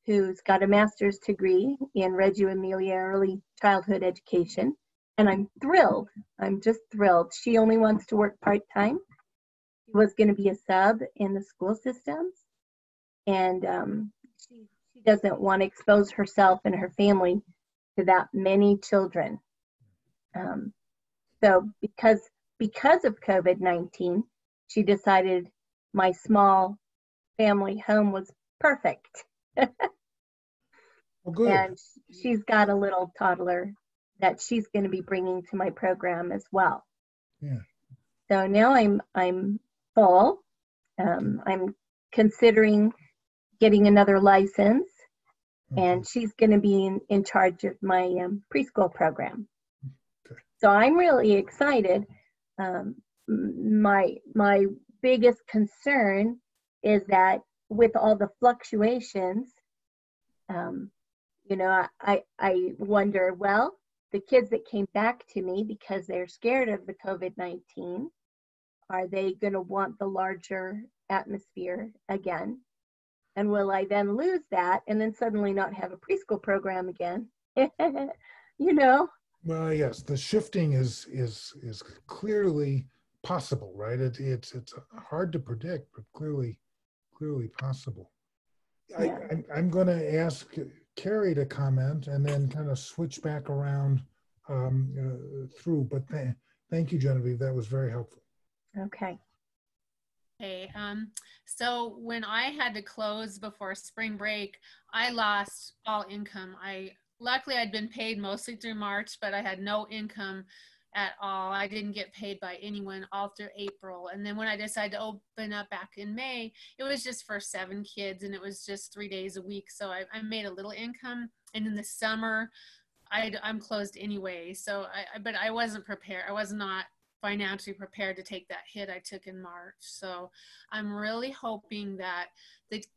who's got a master's degree in Reggio Emilia early childhood education. And I'm thrilled. I'm just thrilled. She only wants to work part-time. She was going to be a sub in the school systems. And she doesn't want to expose herself and her family to that many children. So because of COVID-19, she decided my small family home was perfect. Well, good. And she's got a little toddler that she's going to be bringing to my program as well. Yeah. So now I'm full. I'm considering getting another license, and she's going to be in charge of my preschool program. Okay. So I'm really excited. My biggest concern is that with all the fluctuations, you know, I wonder, well, the kids that came back to me because they're scared of the COVID-19, are they going to want the larger atmosphere again? And will I then lose that and then suddenly not have a preschool program again? You know? Well, yes, the shifting is clearly possible, right? It's hard to predict, but clearly possible. Yeah. I'm going to ask Carrie to comment and then kind of switch back around through. But thank you, Genevieve. That was very helpful. Okay. Okay, so when I had to close before spring break, I lost all income. Luckily I'd been paid mostly through March, but I had no income at all. I didn't get paid by anyone all through April. And then when I decided to open up back in May, it was just for 7 kids and it was just 3 days a week. So I made a little income. And in the summer, I'm closed anyway. So but I wasn't prepared. I was not financially prepared to take that hit I took in March. So I'm really hoping that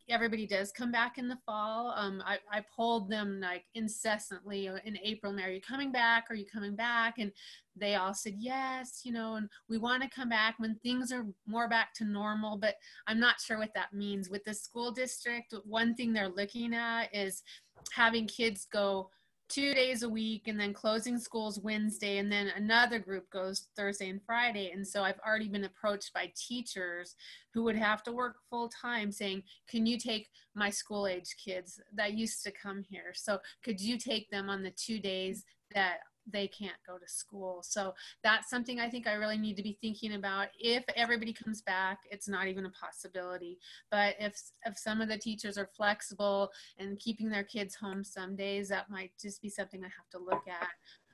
everybody does come back in the fall. I polled them like incessantly in April, May, are you coming back? Are you coming back? And they all said yes, you know, and we want to come back when things are more back to normal, but I'm not sure what that means. With the school district, one thing they're looking at is having kids go 2 days a week and then closing schools Wednesday, and then another group goes Thursday and Friday. And so I've already been approached by teachers who would have to work full time saying, can you take my school age kids that used to come here? So could you take them on the 2 days that they can't go to school? So that's something I think I really need to be thinking about. If everybody comes back, it's not even a possibility. But if some of the teachers are flexible and keeping their kids home some days, that might just be something I have to look at.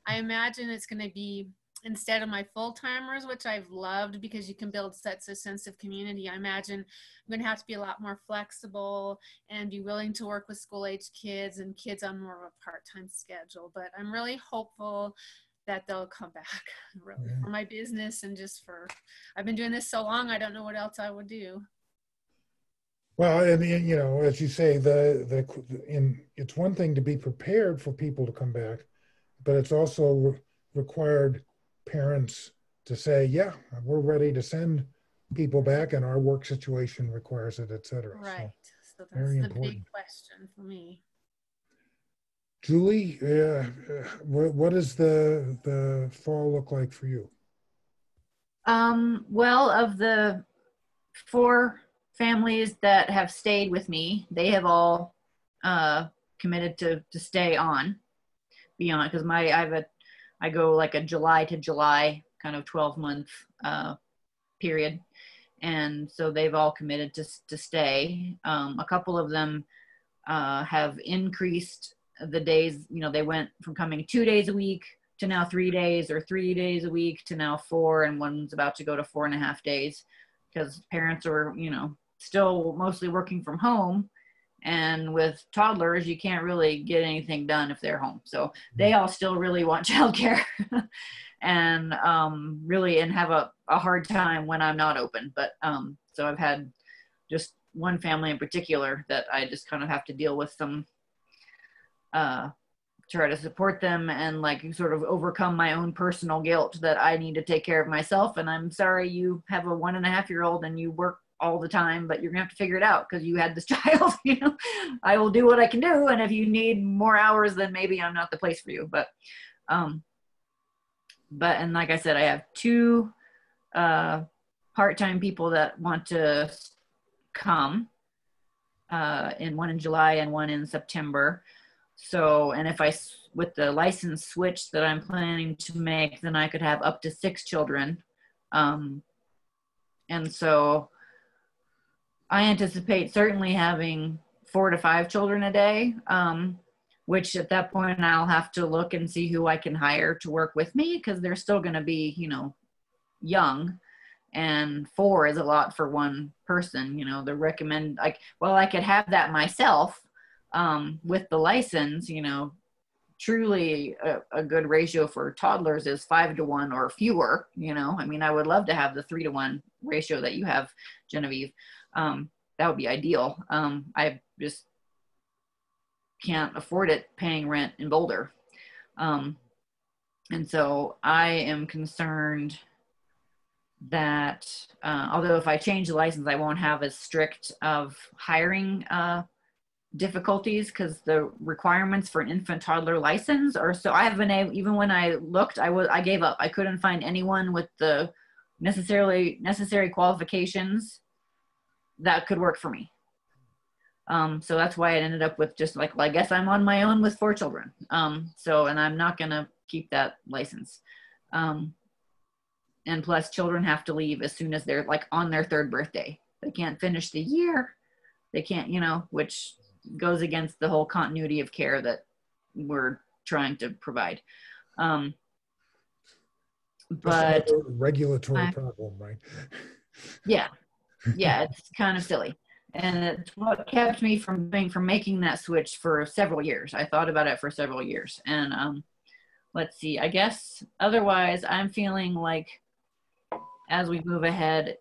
I imagine it's going to be, instead of my full-timers, which I've loved because you can build such a sense of community, I imagine I'm going to have to be a lot more flexible and be willing to work with school-age kids and kids on more of a part-time schedule. But I'm really hopeful that they'll come back, really, for my business and just for, I've been doing this so long, I don't know what else I would do. Well, and you know, as you say, it's one thing to be prepared for people to come back, but it's also required parents to say, yeah, we're ready to send people back and our work situation requires it, et cetera. Right. So that's very the important. big question for me. Julie, what does the fall look like for you? Well, of the 4 families that have stayed with me, they have all committed to stay on, beyond, because I go like a July to July kind of 12-month period. And so they've all committed to stay. A couple of them have increased the days, you know, they went from coming 2 days a week to now 3 days, or 3 days a week to now 4, and one's about to go to 4.5 days because parents are, you know, still mostly working from home. And with toddlers, you can't really get anything done if they're home. So they all still really want childcare and really have a hard time when I'm not open. But so I've had just one family in particular that I just kind of have to deal with some, try to support them and like sort of overcome my own personal guilt that I need to take care of myself. And I'm sorry you have a 1.5-year-old and you work all the time, but you're gonna have to figure it out because you had this child. You know, I will do what I can do, and if you need more hours, then maybe I'm not the place for you. But and like I said, I have 2 part-time people that want to come, and one in July and one in September. So, and if with the license switch that I'm planning to make, then I could have up to 6 children. And so I anticipate certainly having 4 to 5 children a day, which at that point I'll have to look and see who I can hire to work with me, because they're still going to be, you know, young, and 4 is a lot for one person. You know, the recommend, like, well, I could have that myself with the license. You know, truly a good ratio for toddlers is 5 to 1 or fewer. You know, I mean, I would love to have the 3 to 1 ratio that you have, Genevieve. That would be ideal. I just can't afford it paying rent in Boulder. And so I am concerned that although if I change the license, I won't have as strict of hiring difficulties because the requirements for an infant toddler license are so. I have been able, even when I looked, I gave up. I couldn't find anyone with the necessary qualifications that could work for me. So that's why it ended up with just like, well, I guess I'm on my own with 4 children. So, and I'm not gonna keep that license. And plus children have to leave as soon as they're like on their 3rd birthday. They can't finish the year. They can't, you know, which goes against the whole continuity of care that we're trying to provide. But that's a regulatory problem, right? Yeah, it's kind of silly. And it's what kept me from making that switch for several years. I thought about it for several years. And let's see, I guess otherwise I'm feeling like as we move ahead,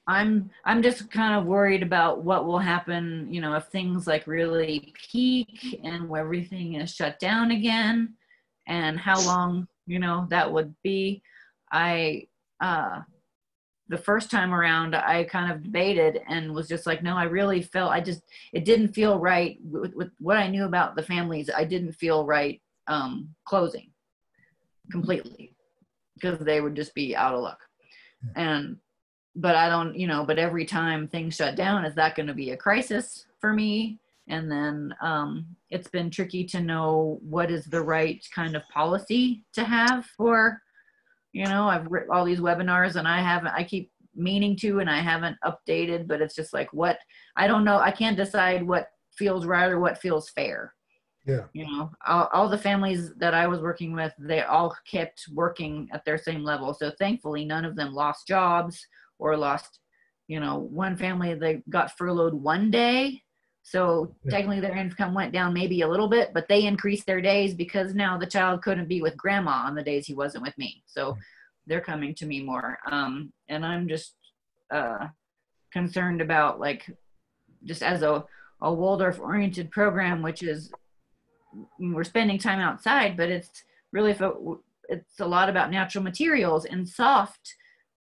I'm just kind of worried about what will happen, you know, if things like really peak and everything is shut down again, and how long, you know, that would be. The first time around, I kind of debated and was just like, no, I really felt, it didn't feel right with what I knew about the families. I didn't feel right closing completely because they would just be out of luck. But I don't, you know, but every time things shut down, is that going to be a crisis for me? And then it's been tricky to know what is the right kind of policy to have for, you know, I've written all these webinars and I keep meaning to, and I haven't updated, but it's just like, I don't know. I can't decide what feels right or what feels fair. Yeah. You know, all the families that I was working with, they all kept working at their same level. So thankfully, none of them lost jobs or lost, you know, one family, they got furloughed one day. So technically their income went down maybe a little bit, but they increased their days because now the child couldn't be with grandma on the days he wasn't with me. So they're coming to me more. And I'm just concerned about, like, just as a Waldorf oriented program, which is, we're spending time outside, but it's really, it's a lot about natural materials and soft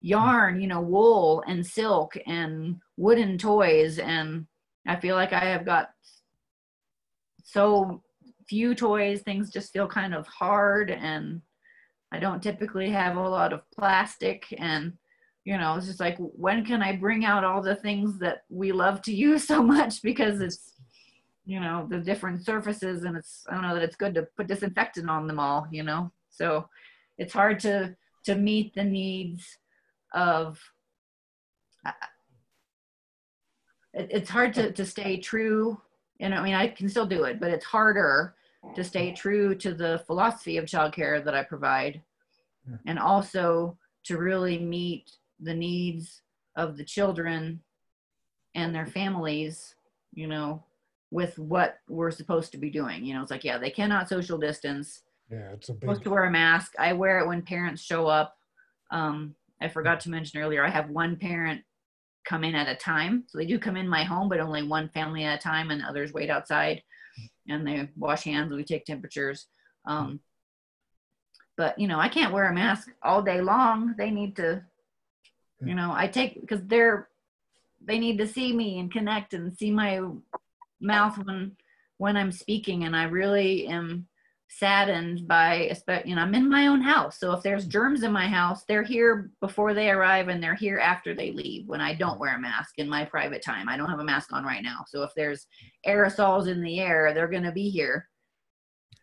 yarn, you know, wool and silk and wooden toys. And I feel like I have got so few toys, things just feel kind of hard, and I don't typically have a lot of plastic. And, you know, it's just like, when can I bring out all the things that we love to use so much? Because it's, you know, the different surfaces, and it's, I don't know that it's good to put disinfectant on them all, you know? So it's hard to meet the needs of, it's hard to stay true. You know, I mean, I can still do it, but it's harder to stay true to the philosophy of childcare that I provide, and also to really meet the needs of the children and their families, you know, with what we're supposed to be doing. You know, it's like, yeah, they cannot social distance. Yeah, it's a big... Supposed to wear a mask. I wear it when parents show up. I forgot to mention earlier, I have one parent come in at a time. So they do come in my home, but only one family at a time, and others wait outside and they wash hands, we take temperatures. But, you know, I can't wear a mask all day long. They need to, you know, because they need to see me and connect and see my mouth when I'm speaking. And I really am saddened by, you know, I'm in my own house. So if there's germs in my house, they're here before they arrive and they're here after they leave when I don't wear a mask in my private time. I don't have a mask on right now. So if there's aerosols in the air, they're going to be here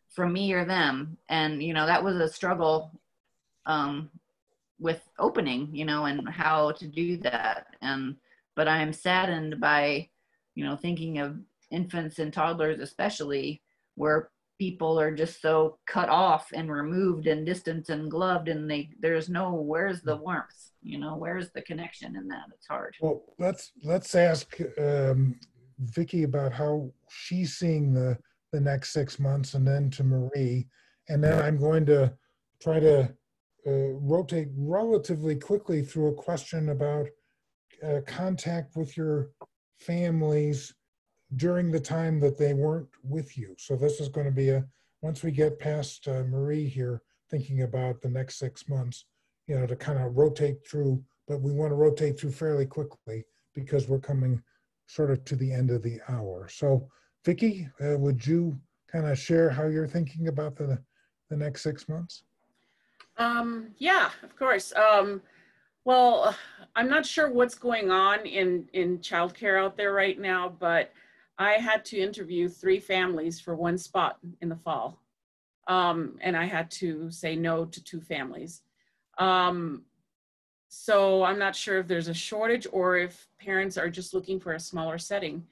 from me or them. And, you know, that was a struggle with opening, you know, and how to do that. But I am saddened by, you know, thinking of infants and toddlers, especially, where people are just so cut off and removed and distanced and gloved, and where's the warmth, you know, where's the connection in that? It's hard. Well, let's ask Vicky about how she's seeing the next 6 months, and then to Marie, and then I'm going to try to rotate relatively quickly through a question about contact with your families during the time that they weren't with you. So this is going to be once we get past Marie here, thinking about the next 6 months, to kind of rotate through, but we want to rotate through fairly quickly because we're coming sort of to the end of the hour. So Vicky, would you kind of share how you're thinking about the next 6 months? Yeah, of course. Well, I'm not sure what's going on in childcare out there right now, but I had to interview 3 families for 1 spot in the fall. And I had to say no to 2 families. So I'm not sure if there's a shortage or if parents are just looking for a smaller setting.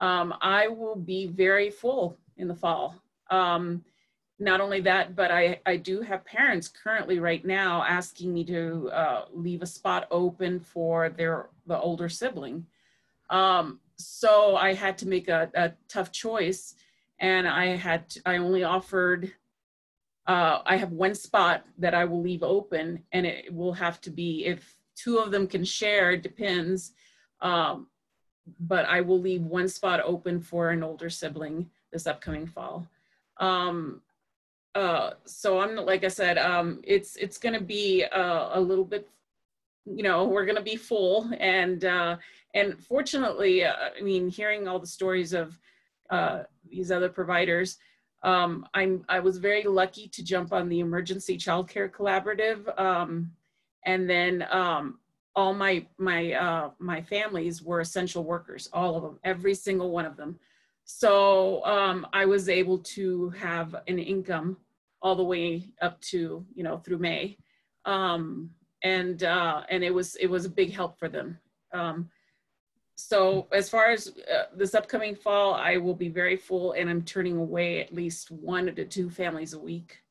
I will be very full in the fall. Not only that, but I do have parents currently right now asking me to leave a spot open for the older sibling. So I had to make a tough choice, and I only offered, I have 1 spot that I will leave open, and it will have to be, if 2 of them can share, it depends. But I will leave 1 spot open for an older sibling this upcoming fall. So I'm, like I said, it's going to be a little bit, we're going to be full, and fortunately, I mean, hearing all the stories of these other providers, I was very lucky to jump on the Emergency Childcare Collaborative, and then all my families were essential workers, all of them, every single one of them. So I was able to have an income all the way up to, through May. And it was a big help for them. So as far as this upcoming fall, I will be very full, and I'm turning away at least 1 to 2 families a week.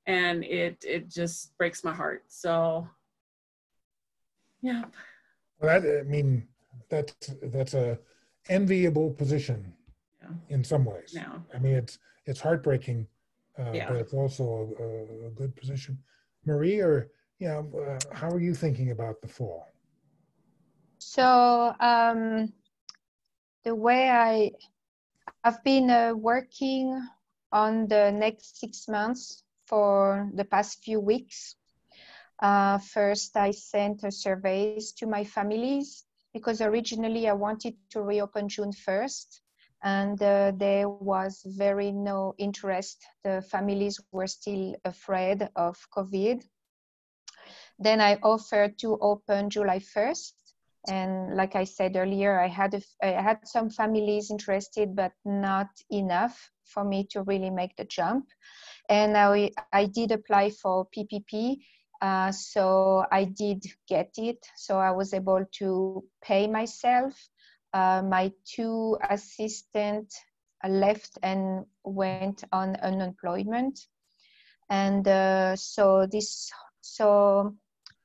And it just breaks my heart. So, yeah. Well, that's a enviable position. In some ways. No. I mean, it's heartbreaking, Yeah. but it's also a good position. Marie, or how are you thinking about the fall? So the way I've been working on the next 6 months for the past few weeks. First, I sent surveys to my families because originally I wanted to reopen June 1st. And there was no interest. The families were still afraid of COVID. Then I offered to open July 1st. And like I said earlier, I had some families interested, but not enough for me to really make the jump. And I did apply for PPP. So I did get it. So I was able to pay myself. My 2 assistants left and went on unemployment, and so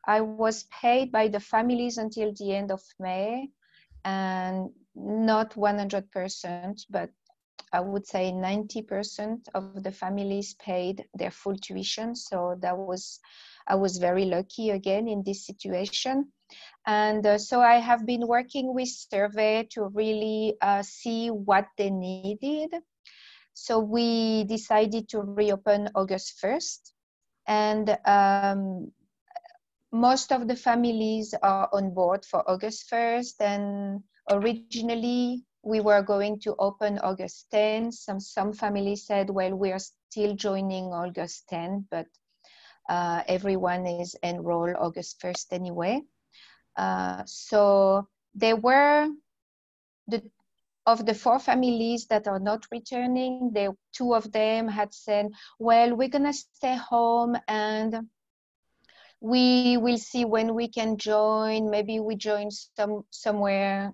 I was paid by the families until the end of May, and not 100%, but I would say 90% of the families paid their full tuition. So I was very lucky again in this situation. And so I have been working with survey to really see what they needed. So we decided to reopen August 1st. And most of the families are on board for August 1st. And originally we were going to open August 10th. Some families said, well, we are still joining August 10th, but everyone is enrolled August 1st anyway. So there were of the 4 families that are not returning, 2 of them had said, well, we're gonna stay home and we will see when we can join. Maybe we join somewhere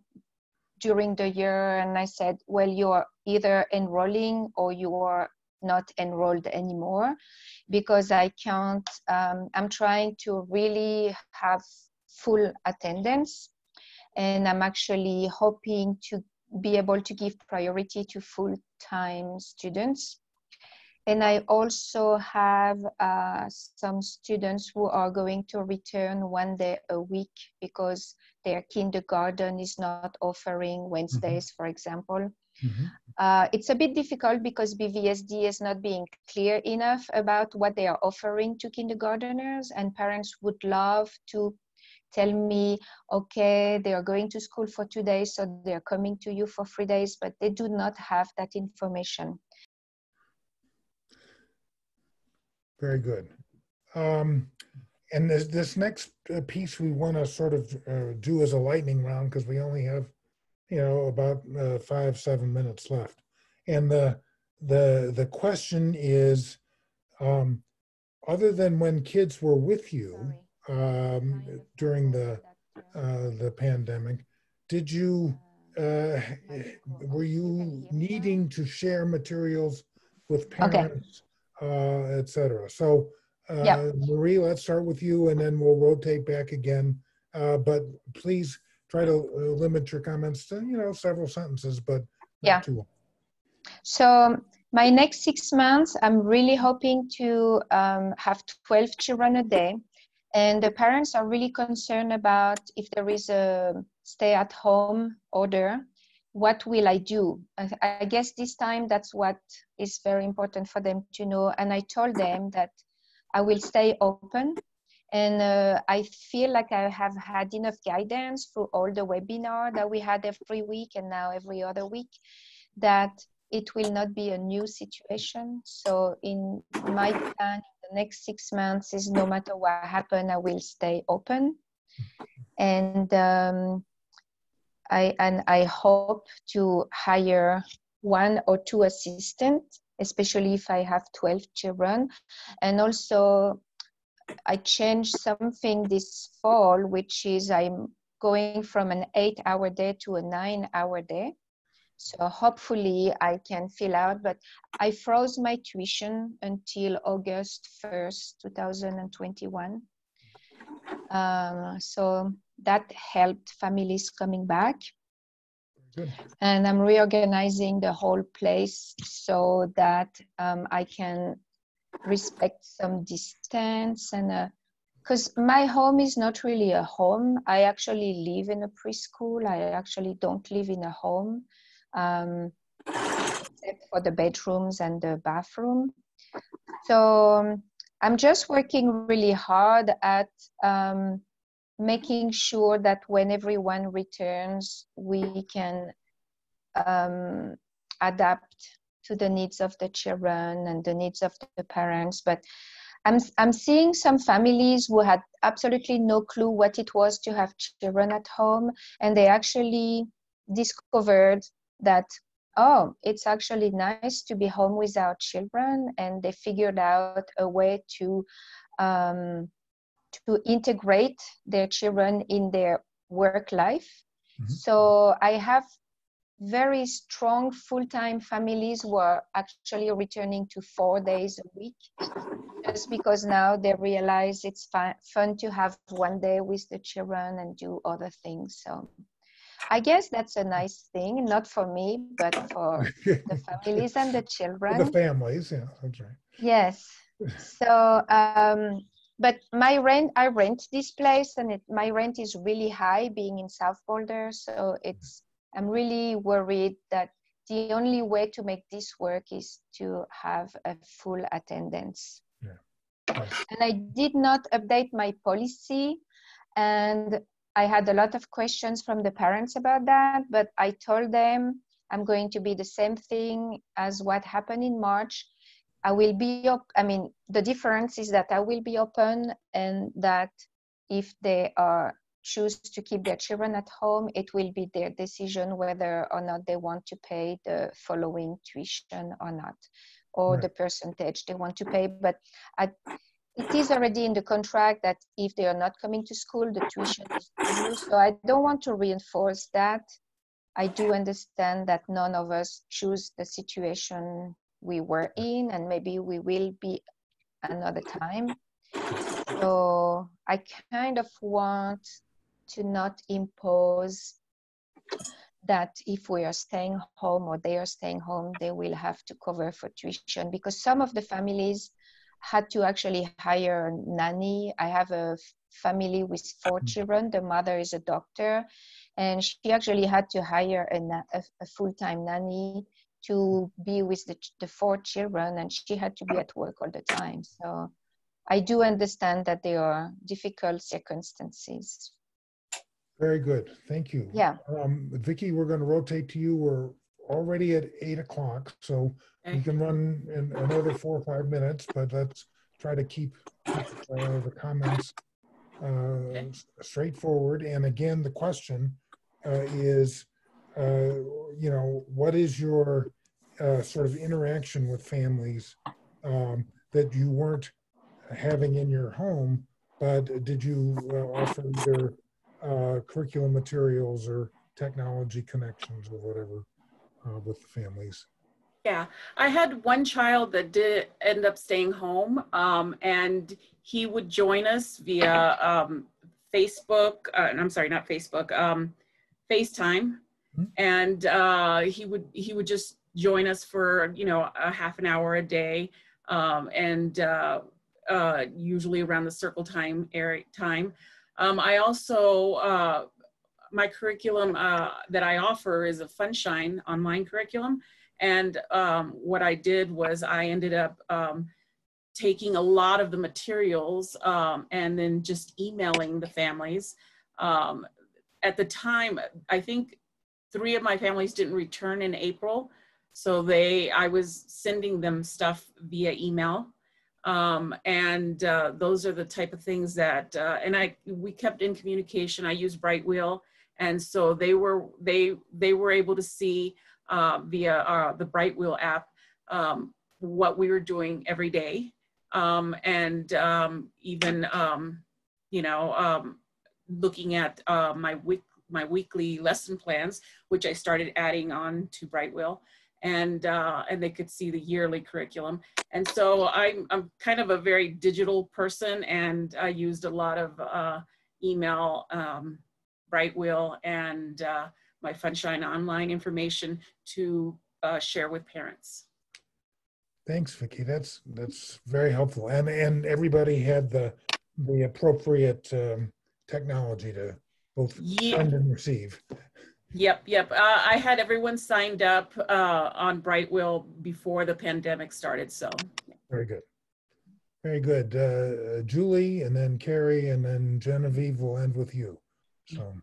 during the year. And I said, well, you are either enrolling or you are not enrolled anymore, because I can't, I'm trying to really have full attendance, and I'm actually hoping to be able to give priority to full-time students. And I also have some students who are going to return 1 day a week because their kindergarten is not offering Wednesdays, for example. Mhm. It's a bit difficult because BVSD is not being clear enough about what they are offering to kindergarteners, and parents would love to tell me, okay, they are going to school for 2 days, so they're coming to you for 3 days, but they do not have that information. Very good. And this next piece we want to sort of do as a lightning round, because we only have, about 5-7 minutes left. And the question is, other than when kids were with you during the pandemic, did you were you needing to share materials with parents, etc.? So Marie, let's start with you, and then we'll rotate back again. But please try to limit your comments to several sentences, but not too long. So my next 6 months, I'm really hoping to have 12 children a day. And the parents are really concerned about if there is a stay-at-home order, what will I do? I guess this time that's what is very important for them to know. And I told them that I will stay open. And I feel like I have had enough guidance through all the webinar that we had every week and now every other week, that it will not be a new situation. So in my plan, the next 6 months is no matter what happens, I will stay open. And I hope to hire 1 or 2 assistants, especially if I have 12 children. And also I changed something this fall, which is I'm going from an 8-hour day to a 9-hour day. So hopefully I can fill out, but I froze my tuition until August 1st, 2021. So that helped families coming back. Good. And I'm reorganizing the whole place so that I can respect some distance, and because my home is not really a home. I actually live in a preschool. I actually don't live in a home. Except for the bedrooms and the bathroom. So I'm just working really hard at making sure that when everyone returns, we can adapt to the needs of the children and the needs of the parents. But I'm seeing some families who had absolutely no clue what it was to have children at home, and they actually discovered that, oh, it's actually nice to be home with our children, and they figured out a way to integrate their children in their work life. Mm-hmm. So I have very strong full-time families who are actually returning to 4 days a week, just because now they realize it's fun to have 1 day with the children and do other things. So I guess that's a nice thing, not for me, but for the families and the children. For the families, yeah, that's right. Yes. So, but I rent this place, and my rent is really high being in South Boulder. So I'm really worried that the only way to make this work is to have a full attendance. Yeah. And I did not update my policy, and I had a lot of questions from the parents about that, but I told them I'm going to be the same thing as what happened in March. I will be the difference is that I will be open, and that if they choose to keep their children at home, it will be their decision whether or not they want to pay the following tuition or not, or the percentage they want to pay. But it is already in the contract that if they are not coming to school, the tuition is due. So I don't want to reinforce that. I do understand that none of us choose the situation we were in, and maybe we will be another time. So I kind of want to not impose that if we are staying home or they are staying home, they will have to cover for tuition, because some of the families had to actually hire a nanny. I have a family with 4 children. The mother is a doctor, and she actually had to hire a full-time nanny to be with the 4 children, and she had to be at work all the time. So I do understand that there are difficult circumstances. Very good. Thank you. Yeah. Vicky, we're going to rotate to you. We're already at 8 o'clock, so we can run in another 4 or 5 minutes, but let's try to keep the comments straightforward. And again, the question is, you know, what is your sort of interaction with families that you weren't having in your home, but did you offer either curriculum materials or technology connections or whatever with the families? Yeah, I had one child that did end up staying home, and he would join us via Facebook, I'm sorry, not Facebook, FaceTime. And he would just join us for, you know, a half an hour a day, and usually around the circle time time. I also, my curriculum that I offer is a Funshine online curriculum. And what I did was I ended up taking a lot of the materials and then just emailing the families. At the time, I think 3 of my families didn't return in April. So I was sending them stuff via email. And those are the type of things that, and we kept in communication. I used Brightwheel. And so they were able to see via the Brightwheel app what we were doing every day. And even, you know, looking at my weekly lesson plans, which I started adding on to Brightwheel, and they could see the yearly curriculum. And so I'm kind of a very digital person, and I used a lot of email, Brightwheel, and my Funshine online information to share with parents. Thanks, Vicky. That's very helpful. And everybody had the appropriate technology to both send and receive. Yep. I had everyone signed up on Brightwheel before the pandemic started, so. Very good. Very good. Julie, and then Carrie, and then Genevieve will end with you. So.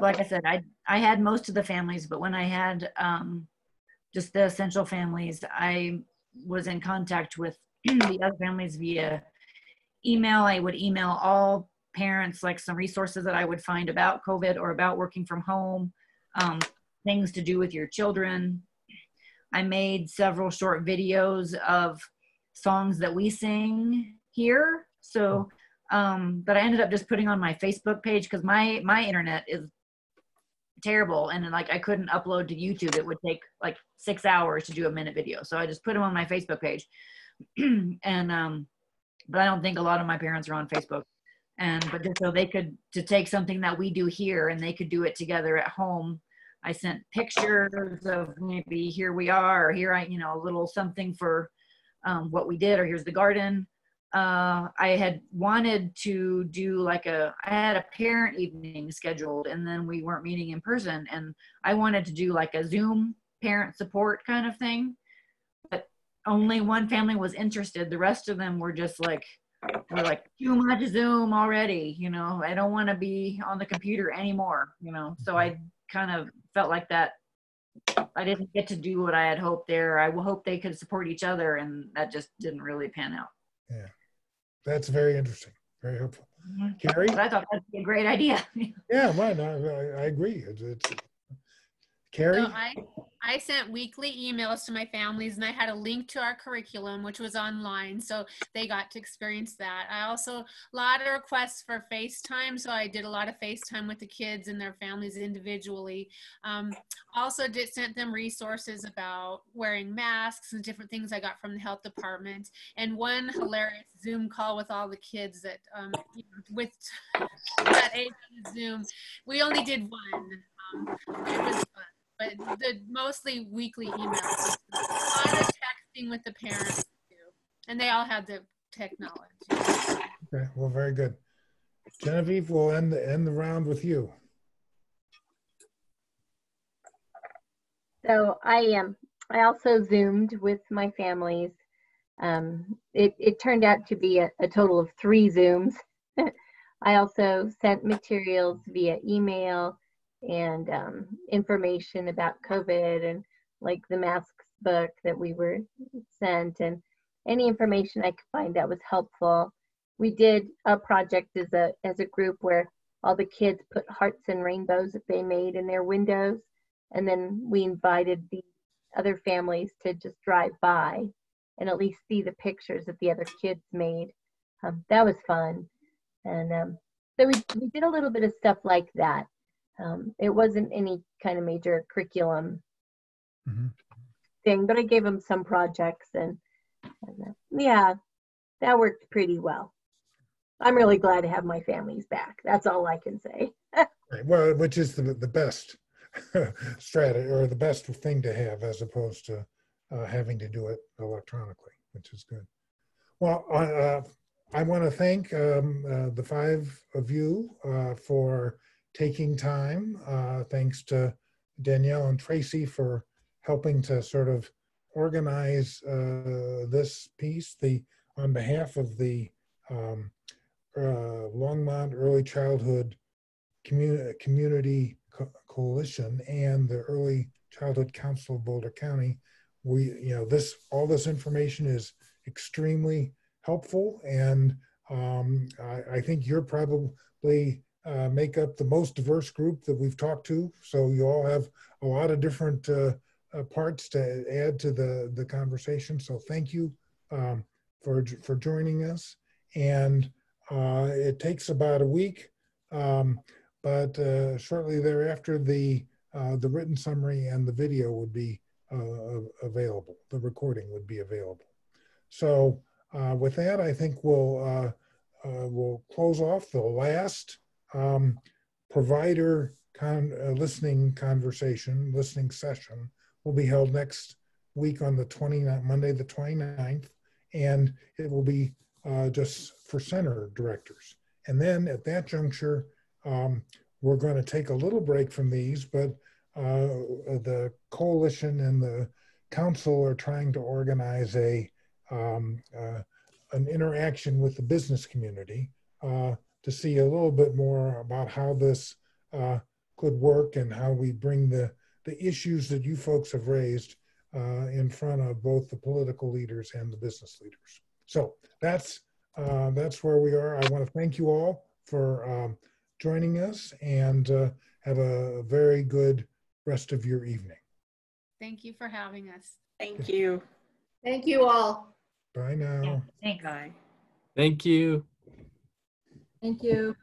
Like I said, I had most of the families, but when I had just the essential families, I was in contact with the other families via email. I would email all parents like some resources that I would find about COVID or about working from home, things to do with your children. I made several short videos of songs that we sing here. So, but I ended up just putting on my Facebook page because my internet is terrible, and like I couldn't upload to YouTube. It would take like 6 hours to do a minute video. So I just put them on my Facebook page. And but I don't think a lot of my parents are on Facebook. But just so they could take something that we do here and they could do it together at home. I sent pictures of maybe here we are, or here a little something for what we did, or here's the garden. I had wanted to do I had a parent evening scheduled, and then we weren't meeting in person, and I wanted to do like a Zoom parent support kind of thing, but only one family was interested. The rest of them were just we're like, too much Zoom already, I don't want to be on the computer anymore, so I kind of felt like that I didn't get to do what I had hoped there. I hope they could support each other, and that just didn't really pan out. Yeah, that's very interesting, very helpful. Carrie? But I thought that'd be a great idea. Yeah, right, I agree. It's Carrie? So I sent weekly emails to my families, and I had a link to our curriculum, which was online, so they got to experience that. I also, a lot of requests for FaceTime, so I did a lot of FaceTime with the kids and their families individually. Also sent them resources about wearing masks and different things I got from the health department, and one hilarious Zoom call with all the kids that, with that age on Zoom. We only did one. It was fun. But the mostly weekly emails, a lot of texting with the parents too, and they all had the technology. Okay, well, very good. Genevieve, we'll end the round with you. So I also Zoomed with my families. It turned out to be a total of 3 Zooms. I also sent materials via email and information about COVID and like the masks book that we were sent and any information I could find that was helpful. We did a project as a group where all the kids put hearts and rainbows that they made in their windows. And then we invited the other families to just drive by and at least see the pictures that the other kids made. That was fun. And so we did a little bit of stuff like that. It wasn't any kind of major curriculum thing, but I gave them some projects and yeah, that worked pretty well. I'm really glad to have my families back. That's all I can say. Right. Well, which is the best strategy or the best thing to have as opposed to having to do it electronically, which is good. Well, I want to thank the 5 of you for taking time. Thanks to Danielle and Tracy for helping to sort of organize this piece. On behalf of the Longmont Early Childhood Community Coalition and the Early Childhood Council of Boulder County, all this information is extremely helpful, and I think you're probably make up the most diverse group that we've talked to. So you all have a lot of different parts to add to the conversation. So thank you for joining us. And it takes about a week, but shortly thereafter, the written summary and the video would be available. The recording would be available. So with that, I think we'll close off. The last provider listening session will be held next week on Monday the 29th, and it will be just for center directors. And then at that juncture, we're going to take a little break from these, but the coalition and the council are trying to organize an interaction with the business community to see a little bit more about how this could work and how we bring the issues that you folks have raised in front of both the political leaders and the business leaders. So that's where we are. I want to thank you all for joining us, and have a very good rest of your evening. Thank you for having us. Thank you. Thank you all. Bye now. Thanks. Bye. Thank you. Thank you.